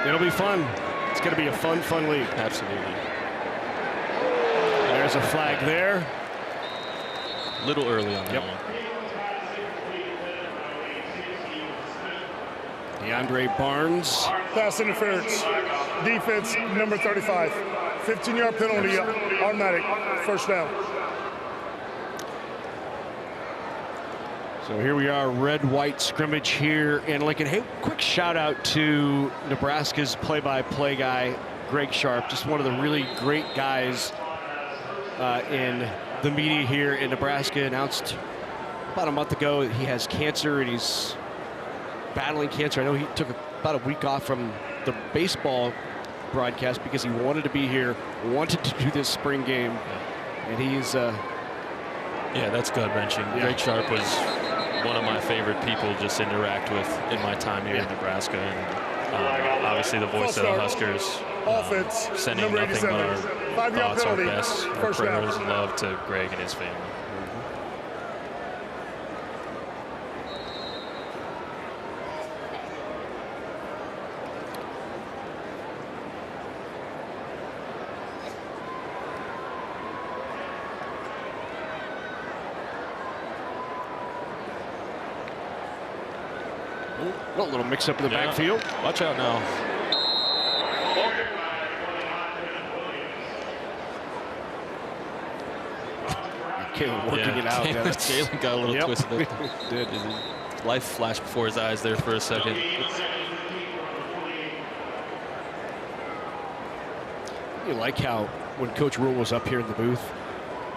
It'll be fun. It's going to be a fun league. Absolutely. There's a flag there. A little early on that one. DeAndre Barnes. Pass interference. Defense, number 35. 15-yard penalty, automatic, first down. So here we are, red-white scrimmage here in Lincoln. Hey, quick shout out to Nebraska's play-by-play guy, Greg Sharp, just one of the really great guys in the media here in Nebraska. Announced about a month ago he has cancer and he's battling cancer. I know he took about a week off from the baseball broadcast because he wanted to be here, wanted to do this spring game, and he's yeah, that's gut-wrenching. Yeah. Greg Sharp was one of my favorite people just to interact with in my time here in Nebraska, and obviously the voice of the Huskers. Offense, sending nothing but our thoughts, our best, our prayers and love to Greg and his family. A little mix-up in the backfield. Watch out now. Kalin working it out. Yeah, Kalin got a little twisted. Did. Life flashed before his eyes there for a second. You like how when Coach Rhule was up here in the booth,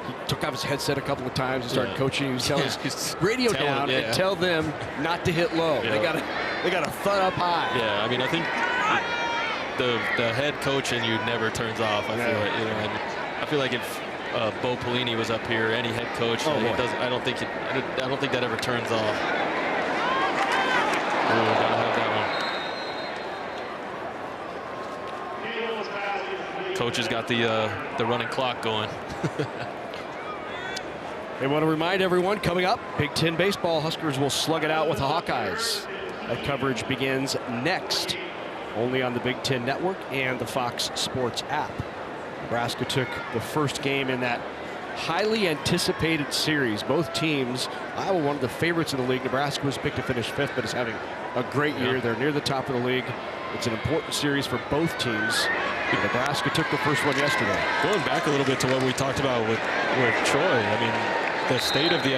he took off his headset a couple of times and started coaching. He was telling his radio down and tell them not to hit low. They got to thud up high. Yeah, I mean, I think the head coach in you never turns off. I feel like, and I feel like if Bo Pelini was up here, any head coach, I don't think that ever turns off. Oh, gotta have that one. Coach has got the running clock going. They want to remind everyone, coming up, Big Ten baseball, Huskers will slug it out with the Hawkeyes. That coverage begins next, only on the Big Ten Network and the Fox Sports app. Nebraska took the first game in that highly anticipated series. Both teams, Iowa, one of the favorites in the league. Nebraska was picked to finish 5th, but is having a great year. They're near the top of the league. It's an important series for both teams. Nebraska took the first one yesterday. Going back a little bit to what we talked about with Troy, I mean, the state of the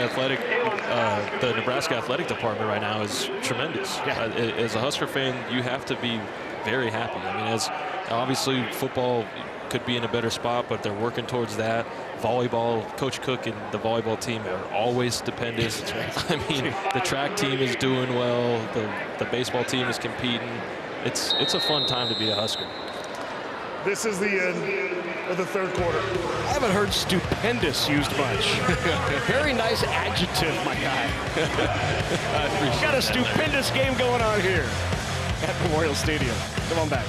the Nebraska athletic department right now is tremendous. As a Husker fan, you have to be very happy. I mean, as obviously football could be in a better spot, but they're working towards that. Volleyball, Coach Cook and the volleyball team are always stupendous. I mean, the track team is doing well. The baseball team is competing. It's a fun time to be a Husker. This is the end of the third quarter. I haven't heard stupendous used much. Very nice adjective, my guy. Got a stupendous game going on here at Memorial Stadium. Come on back.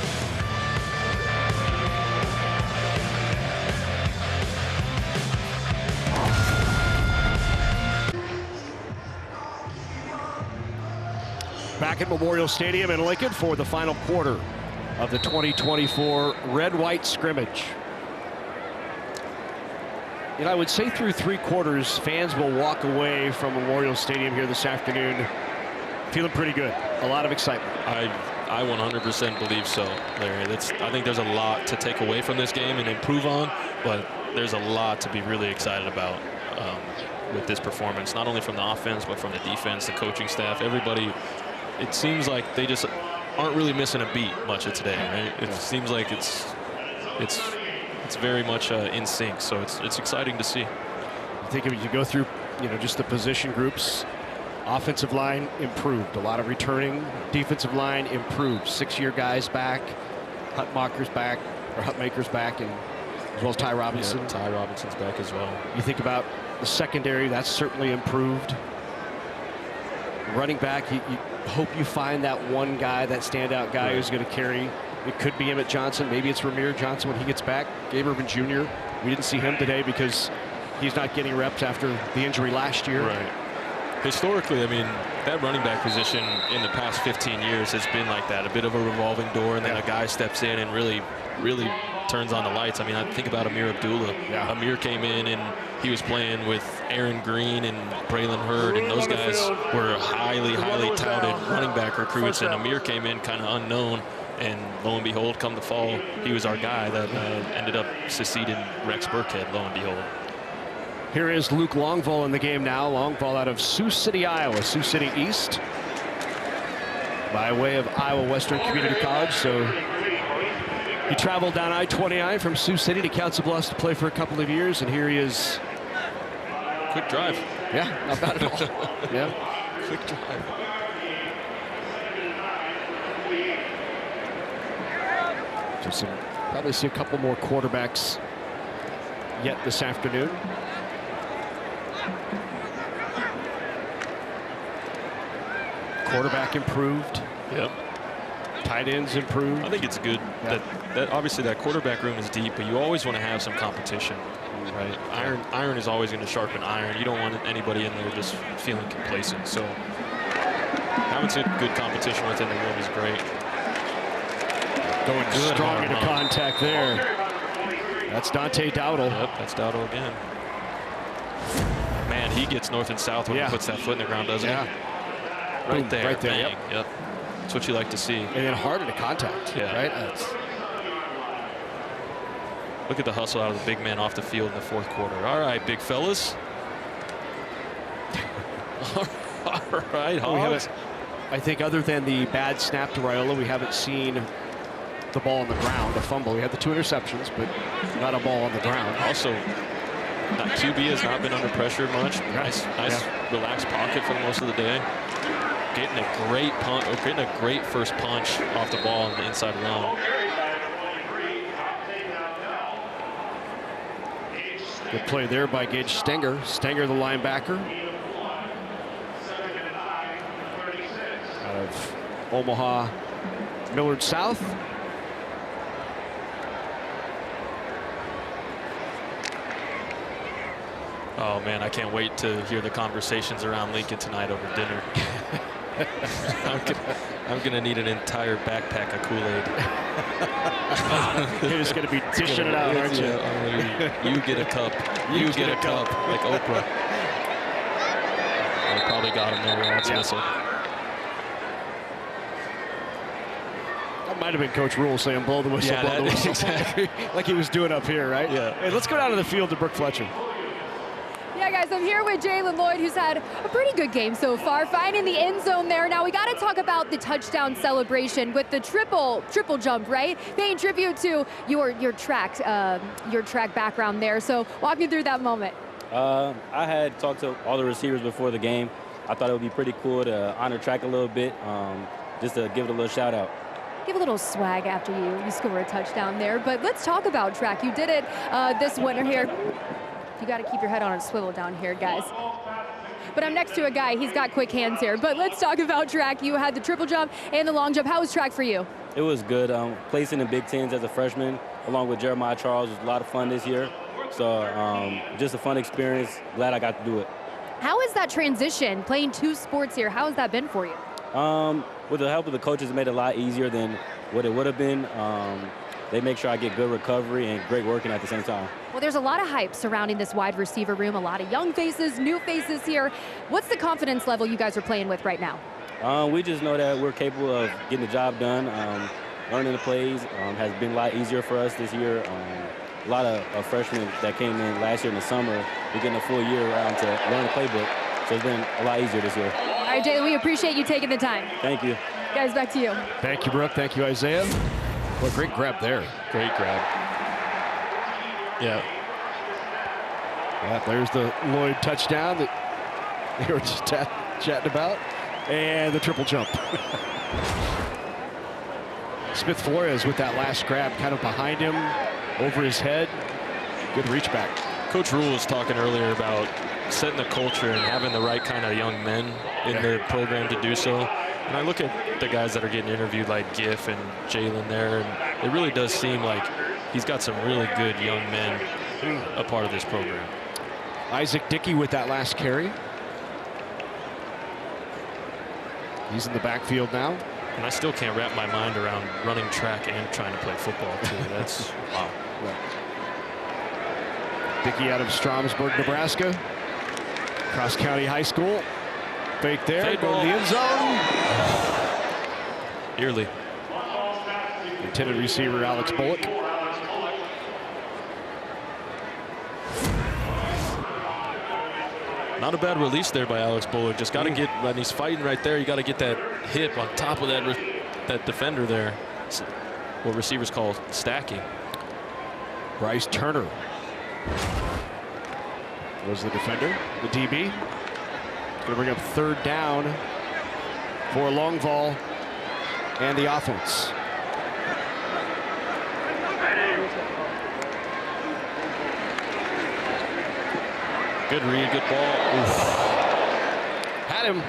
Back at Memorial Stadium in Lincoln for the final quarter of the 2024 red-white scrimmage. And I would say through 3 quarters, fans will walk away from Memorial Stadium here this afternoon feeling pretty good. A lot of excitement. I 100% believe so, Larry. I think there's a lot to take away from this game and improve on, but there's a lot to be really excited about with this performance, not only from the offense, but from the defense, the coaching staff, everybody. It seems like they just aren't really missing a beat much of today, right? It seems like it's very much in sync, so it's exciting to see. I think if you go through, just the position groups, offensive line improved, a lot of returning, defensive line improved, 6-year guys back, Hutmacher's back, and as well as Ty Robinson. Yeah, Ty Robinson's back as well. You think about the secondary, that's certainly improved. Running back, you hope you find that one guy, that standout guy who's going to carry. It could be Emmett Johnson. Maybe it's Ramir Johnson when he gets back. Gabe Irvin Jr. We didn't see him today because he's not getting reps after the injury last year. Right. Historically, I mean, that running back position in the past 15 years has been like that, a bit of a revolving door, and then a guy steps in and really turns on the lights. I mean, I think about Amir Abdullah. Amir came in and he was playing with Aaron Green and Braylon Hurd, and those guys were highly touted running back recruits, and Amir came in kind of unknown, and lo and behold, come the fall, he was our guy that ended up succeeding Rex Burkhead, lo and behold. Here is Luke Longvall in the game now. Longvall out of Sioux City, Iowa, Sioux City East, by way of Iowa Western Community College. So he traveled down I-29 from Sioux City to Council Bluffs to play for a couple of years, and here he is. Quick drive. Yeah, not bad at all. Yeah. Quick drive. So probably see a couple more quarterbacks yet this afternoon. Quarterback improved. Yep. Tight ends improved. I think it's good that obviously that quarterback room is deep, but you always want to have some competition, right? Iron is always going to sharpen iron. You don't want anybody in there just feeling complacent. So having some good competition within the room is great. Going good, strong into contact there. That's Dante Dow. Yep, that's Dow again. Man, he gets north and south when he puts that foot in the ground, doesn't he? Right Boom, there. right there, Bang. Yep. That's what you like to see. And then harder to contact. Yeah. Right. Look at the hustle out of the big man off the field in the fourth quarter. All right, big fellas. All right, Hogs. I think other than the bad snap to Raiola, we haven't seen the ball on the ground, a fumble. We had the 2 interceptions, but not a ball on the ground. Also, QB has not been under pressure much. Nice, relaxed pocket for most of the day. Getting a great punt, getting a great first punch off the ball on the inside line. Good play there by Gage Stenger. Stenger, the linebacker. Out of Omaha, Millard South. Oh man, I can't wait to hear the conversations around Lincoln tonight over dinner. I'm gonna need an entire backpack of Kool-Aid. You're just gonna be dishing it out, aren't you? You get a cup. You get a cup, like Oprah. I probably got him there. That's whistle. That might have been Coach Rhule saying blow the whistle, blow the whistle. Exactly. Like he was doing up here, right? Yeah. Hey, let's go down to the field to Brooke Fletcher. Yeah, guys, I'm here with Jalen Lloyd, who's had a pretty good game so far, finding the end zone there. Now, we got to talk about the touchdown celebration with the triple jump, right? Paying tribute to your track background there. So walk me through that moment. I had talked to all the receivers before the game. I thought it would be pretty cool to honor track a little bit, just to give it a little shout out. Give a little swag after you score a touchdown there. But let's talk about track. You did it this winter here. You got to keep your head on a swivel down here, guys. But I'm next to a guy. He's got quick hands here. But let's talk about track. You had the triple jump and the long jump. How was track for you? It was good. Placing in the Big Tens as a freshman, along with Jeremiah Charles, was a lot of fun this year. So just a fun experience. Glad I got to do it. How is that transition, playing 2 sports here? How has that been for you? With the help of the coaches, it made it a lot easier than what it would have been. They make sure I get good recovery and great working at the same time. Well, there's a lot of hype surrounding this wide receiver room, a lot of young faces, new faces here. What's the confidence level you guys are playing with right now? We just know that we're capable of getting the job done. Learning the plays has been a lot easier for us this year. A lot of freshmen that came in last year in the summer, we're getting a full year around to learn the playbook. So it's been a lot easier this year. All right, Jalen, we appreciate you taking the time. Thank you. Guys, back to you. Thank you, Brooke. Thank you, Isaiah. What great grab there. Great grab. Yeah. Yeah, there's the Lloyd touchdown that they were just chatting about. And the triple jump. Smith Flores with that last grab kind of behind him, over his head. Good reach back. Coach Rhule was talking earlier about setting the culture and having the right kind of young men in the program to do so. And I look at the guys that are getting interviewed like Giff and Jalen there, and it really does seem like he's got some really good young men a part of this program. Isaac Dickey with that last carry. He's in the backfield now. And I still can't wrap my mind around running track and trying to play football too. That's wow. Dickey out of Stromsburg, Nebraska. Cross County High School. Fake there, Fade go ball. to the end zone. Early. Intended receiver Alex Bullock. Not a bad release there by Alex Bullock. Just got to get, when he's fighting right there, you got to get that hip on top of that defender there. It's what receivers call stacking. Bryce Turner was the defender, the DB. Going to bring up 3rd down for Longval and the offense. Good read, good ball. Oof. Had him.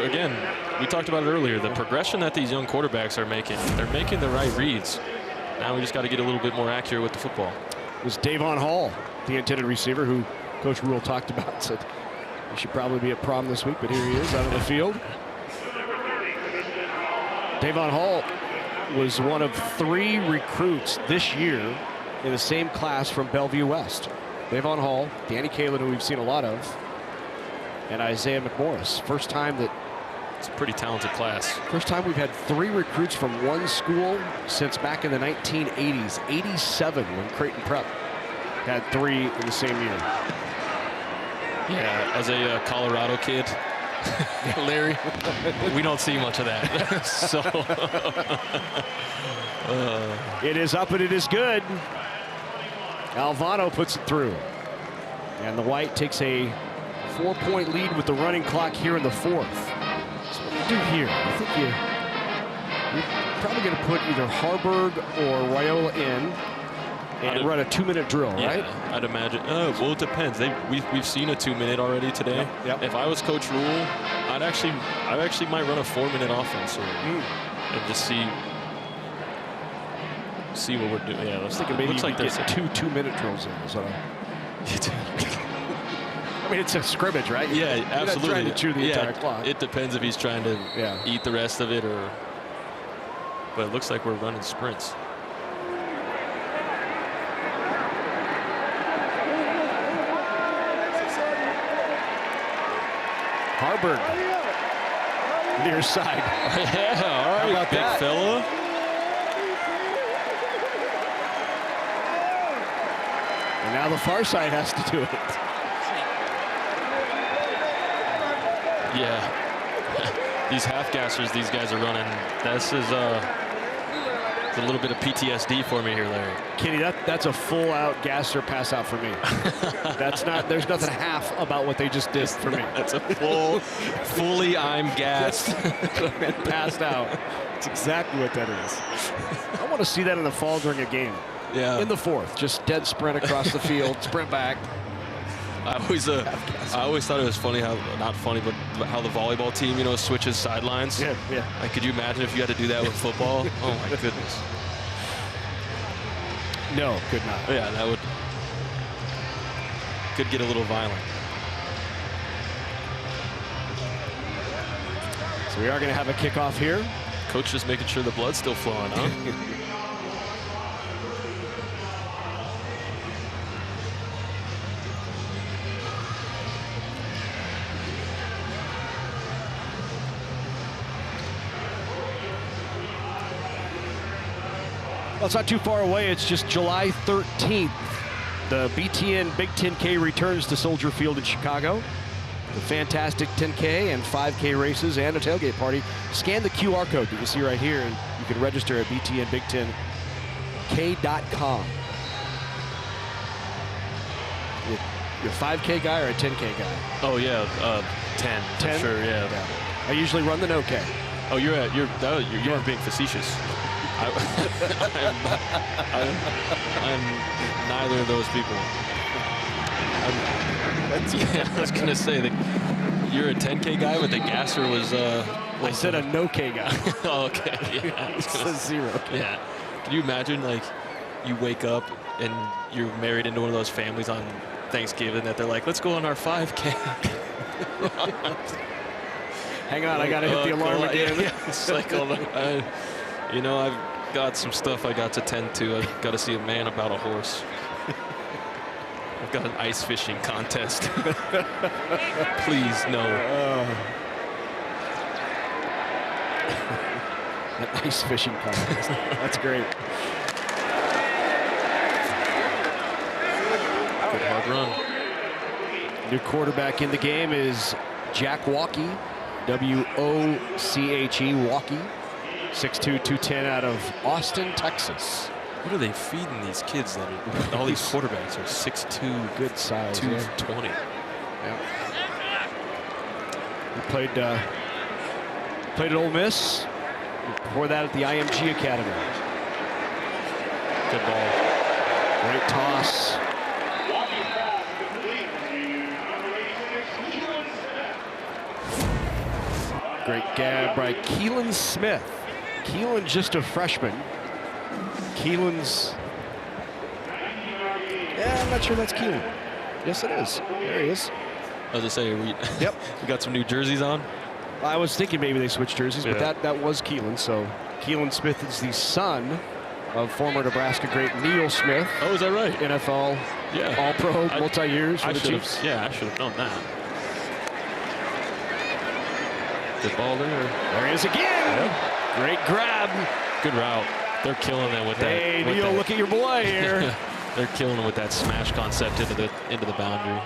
Again, we talked about it earlier, the progression that these young quarterbacks are making. They're making the right reads. Now we just got to get a little bit more accurate with the football. It was Davon Hall, the intended receiver, who Coach Rhule talked about, said he should probably be at prom this week, but here he is out on the field. Davon Hall was one of 3 recruits this year in the same class from Bellevue West. Davon Hall, Danny Kalin, who we've seen a lot of, and Isaiah McMorris. First time that It's a pretty talented class. First time we've had 3 recruits from one school since back in the 1980s. 87 when Creighton Prep had 3 in the same year. Yeah, as a Colorado kid, Larry, we don't see much of that. So it is up and it is good. Alvano puts it through. And the White takes a 4-point lead with the running clock here in the 4th. So what do you do here? I think you're probably going to put either Harberg or Raiola in and run a 2-minute drill, right? I'd imagine. Well, it depends. We've seen a 2-minute already today. Yep. If I was Coach Rhule, I actually might run a 4-minute offense and just see what we're doing. Yeah, I was thinking maybe looks like there's 2 2-minute drills in. So. I mean, it's a scrimmage, right? Yeah, absolutely. You're not trying to chew the entire clock. It depends if he's trying to eat the rest of it or. But it looks like we're running sprints. Harberg, near side. Yeah, all right, how about big that? fella. And now the far side has to do it. Yeah, these half gassers these guys are running. This is a little bit of PTSD for me here, Larry. Kenny, that's a full out gasser pass out for me. That's not. There's nothing half about what they just did for me. That's a fully I'm gassed and passed out. That's exactly what that is. I want to see that in the fall during a game. Yeah. In the 4th, just dead sprint across the field, sprint back. I always thought it was funny how, not funny, but how the volleyball team, switches sidelines. Yeah. Like, could you imagine if you had to do that with football? Oh my goodness. No, could not. Yeah, that could get a little violent. So we are going to have a kickoff here. Coach just making sure the blood's still flowing, huh? Well, it's not too far away. It's just July 13th. The BTN Big 10K returns to Soldier Field in Chicago. The fantastic 10K and 5K races and a tailgate party. Scan the QR code that you see right here, and you can register at btnbig10k.com. You're a 5K guy or a 10K guy? Oh yeah, 10. 10? Sure, yeah. I usually run the no K. Oh, you're being facetious. I'm neither of those people. I was gonna say that you're a 10K guy, but the gasser was. I said a no K guy. Oh, okay. Yeah, it's a 0. Yeah. Can you imagine, like, you wake up and you're married into one of those families on Thanksgiving that they're like, let's go on our 5K. Hang on, I gotta hit the alarm again. Yeah, it's like, I've got some stuff I got to tend to. I've got to see a man about a horse. I've got an ice fishing contest. Please, no. An ice fishing contest. That's great. Good hard run. New quarterback in the game is Jack Walkie. W-O-C-H-E, Walkie. 6'2", 210 out of Austin, Texas. What are they feeding these kids that are, all these quarterbacks are 6'2", good size, 220. Yeah. He played at Ole Miss. Before that at the IMG Academy. Good ball. Great toss. Great gab by Kalin Smith. Kalin just a freshman. Keelan's, I'm not sure that's Kalin. Yes, it is. There he is. I was gonna say, we got some new jerseys on. I was thinking maybe they switched jerseys, but that was Kalin. So Kalin Smith is the son of former Nebraska great Neil Smith. Oh, is that right? NFL, All-Pro, multi-years for the Chiefs. Yeah, I should have known that. Good ball there. There he is again. Yep. Great grab. Good route. They're killing them with that. Hey, Neil, look at your boy here. They're killing them with that smash concept into the boundary.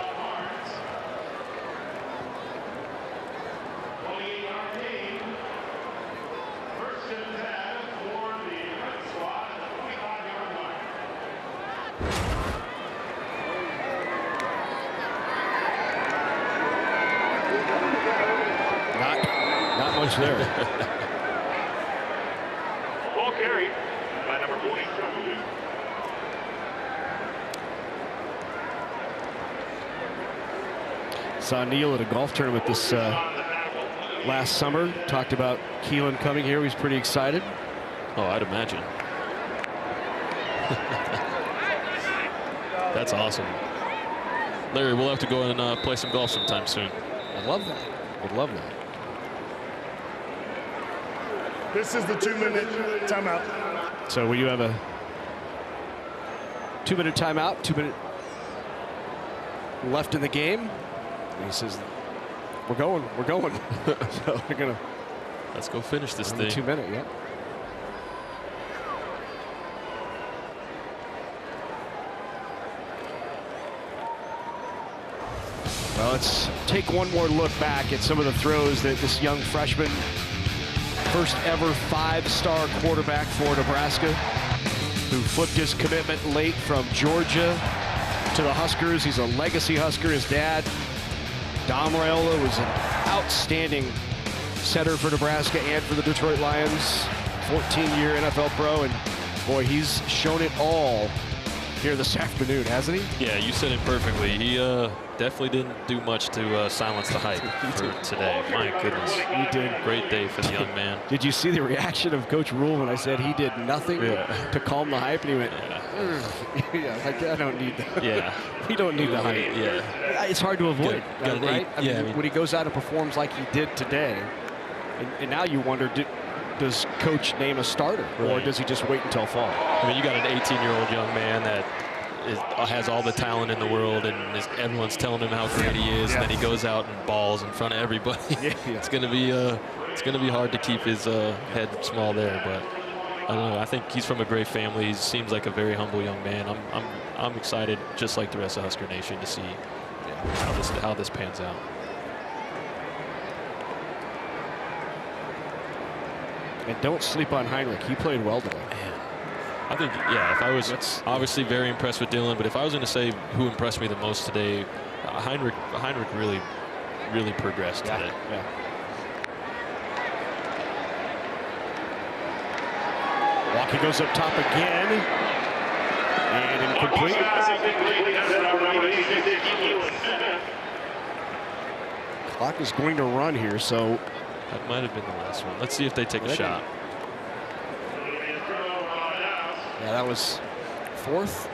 Not much there. Ball carried by number 40. Saw Neil at a golf tournament this last summer. Talked about Kalin coming here. He's pretty excited. Oh, I'd imagine. That's awesome. Larry, we'll have to go and play some golf sometime soon. I love that. Would love that. This is the 2-minute timeout. So will you have a 2-minute timeout, 2-minute left in the game? And he says, we're going. So we're going to. Let's go finish this thing. 2-minute, yeah. Well, let's take one more look back at some of the throws that this young freshman, first ever 5-star quarterback for Nebraska, who flipped his commitment late from Georgia to the Huskers. He's a legacy Husker. His dad, Dom Raiola, was an outstanding setter for Nebraska and for the Detroit Lions. 14-year NFL pro, and boy, he's shown it all here this afternoon, hasn't he? Yeah, you said it perfectly. He definitely didn't do much to silence the hype for today. My goodness. He did. Great day for the young man. Did you see the reaction of Coach Rhule when I said he did nothing to calm the hype? And he went, yeah, like, I don't need that. Yeah. We don't need the hype. Yeah. It's hard to avoid, right? I mean, mean, when he goes out and performs like he did today, and now you wonder, does Coach name a starter, or does he just wait until fall? I mean, you got an 18-year-old young man that has all the talent in the world, and everyone's telling him how great he is, and then he goes out and balls in front of everybody. It's gonna be hard to keep his head small there, but I don't know. I think he's from a great family. He seems like a very humble young man. I'm excited, just like the rest of Husker Nation, to see how this pans out. And don't sleep on Heinrich. He played well today. Man. I think, if I was obviously very impressed with Dylan, but if I was going to say who impressed me the most today, Heinrich really progressed today. Yeah. Walker goes up top again. And incomplete. Clock is going to run here, so that might have been the last one. Let's see if they take a shot. Yeah, that was fourth.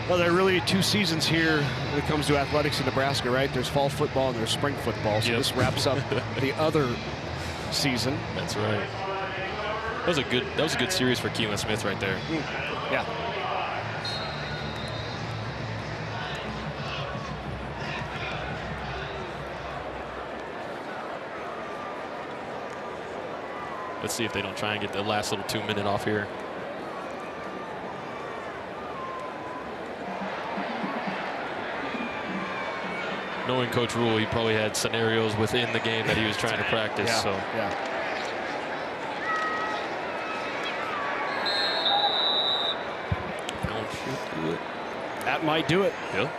Well, there are really two seasons here when it comes to athletics in Nebraska, right? There's fall football and there's spring football. So this wraps up the other season. That's right. That was a good series for Kalin Smith right there. Yeah. Let's see if they don't try and get the last little 2-minute off here. Knowing Coach Rhule, he probably had scenarios within the game that he was trying to practice. That might do it. Yeah.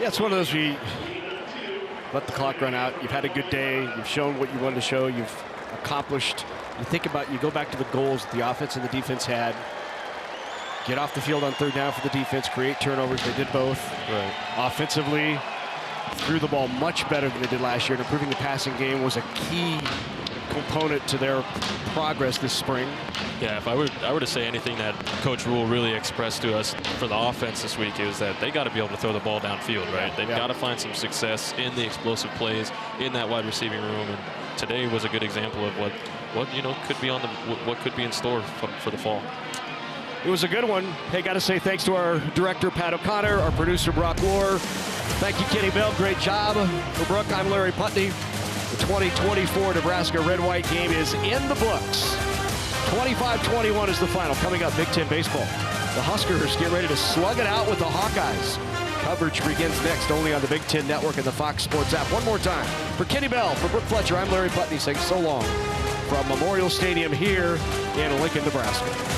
Yeah, it's one of those we let the clock run out. You've had a good day. You've shown what you wanted to show. You've accomplished. You go back to the goals that the offense and the defense had. Get off the field on third down for the defense, create turnovers. They did both. Right. Offensively, threw the ball much better than they did last year. And improving the passing game was a key component to their progress this spring. Yeah, if I were to say anything that Coach Rhule really expressed to us for the offense this week, it was that they got to be able to throw the ball downfield, right? They've got to find some success in the explosive plays in that wide receiving room, and today was a good example of what could be what could be in store for the fall. It was a good one. Hey, got to say thanks to our director, Pat O'Connor, our producer, Brock Lohr. Thank you, Kenny Bell. Great job. For Brooke, I'm Larry Putney. The 2024 Nebraska Red-White game is in the books. 25-21 is the final. Coming up, Big Ten baseball. The Huskers get ready to slug it out with the Hawkeyes. Coverage begins next only on the Big Ten Network and the Fox Sports app. One more time. For Kenny Bell, for Brooke Fletcher, I'm Larry Putney saying so long from Memorial Stadium here in Lincoln, Nebraska.